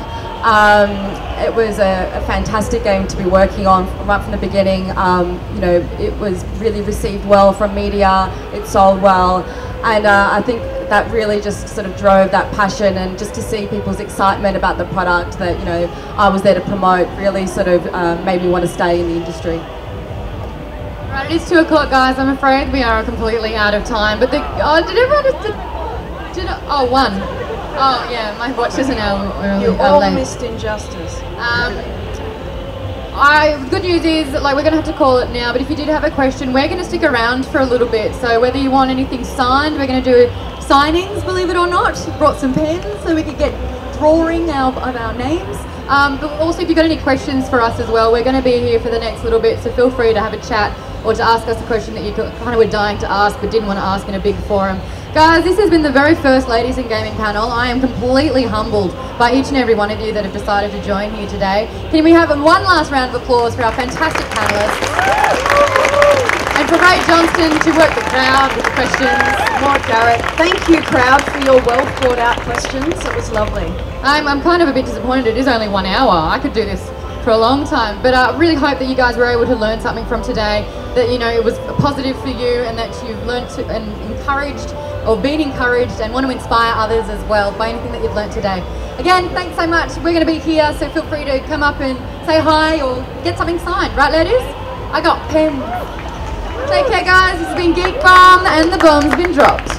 It was a fantastic game to be working on right from the beginning. It was really received well from media, it sold well, and I think that really just sort of drove that passion, and just to see people's excitement about the product that I was there to promote really sort of made me want to stay in the industry. Right, it is 2 o'clock, guys. I'm afraid we are completely out of time. But did everyone one. Oh yeah, my watch isn't early. You all missed Injustice. Good news is, we're going to have to call it now, but if you did have a question, we're going to stick around for a little bit. So whether you want anything signed, we're going to do signings, believe it or not. Brought some pens so we could get drawing of our names. But also, if you've got any questions for us as well, we're going to be here for the next little bit, so feel free to have a chat or to ask us a question that you kind of were dying to ask but didn't want to ask in a big forum. Guys, this has been the very first Ladies in Gaming panel. I am completely humbled by each and every one of you that have decided to join here today. Can we have one last round of applause for our fantastic panellists? And for Rae Johnston to work the crowd with the questions. Maude, Garrett, thank you, crowd, for your well thought out questions. It was lovely. I'm kind of a bit disappointed. It is only 1 hour. I could do this for a long time, but I really hope that you guys were able to learn something from today, that it was positive for you, and that you've learned and encouraged or been encouraged and want to inspire others as well by anything that you've learned today. Again, thanks so much. We're going to be here, so feel free to come up and say hi or get something signed, right ladies? I got pens. Take care guys, this has been Geek Bomb and the bomb's been dropped.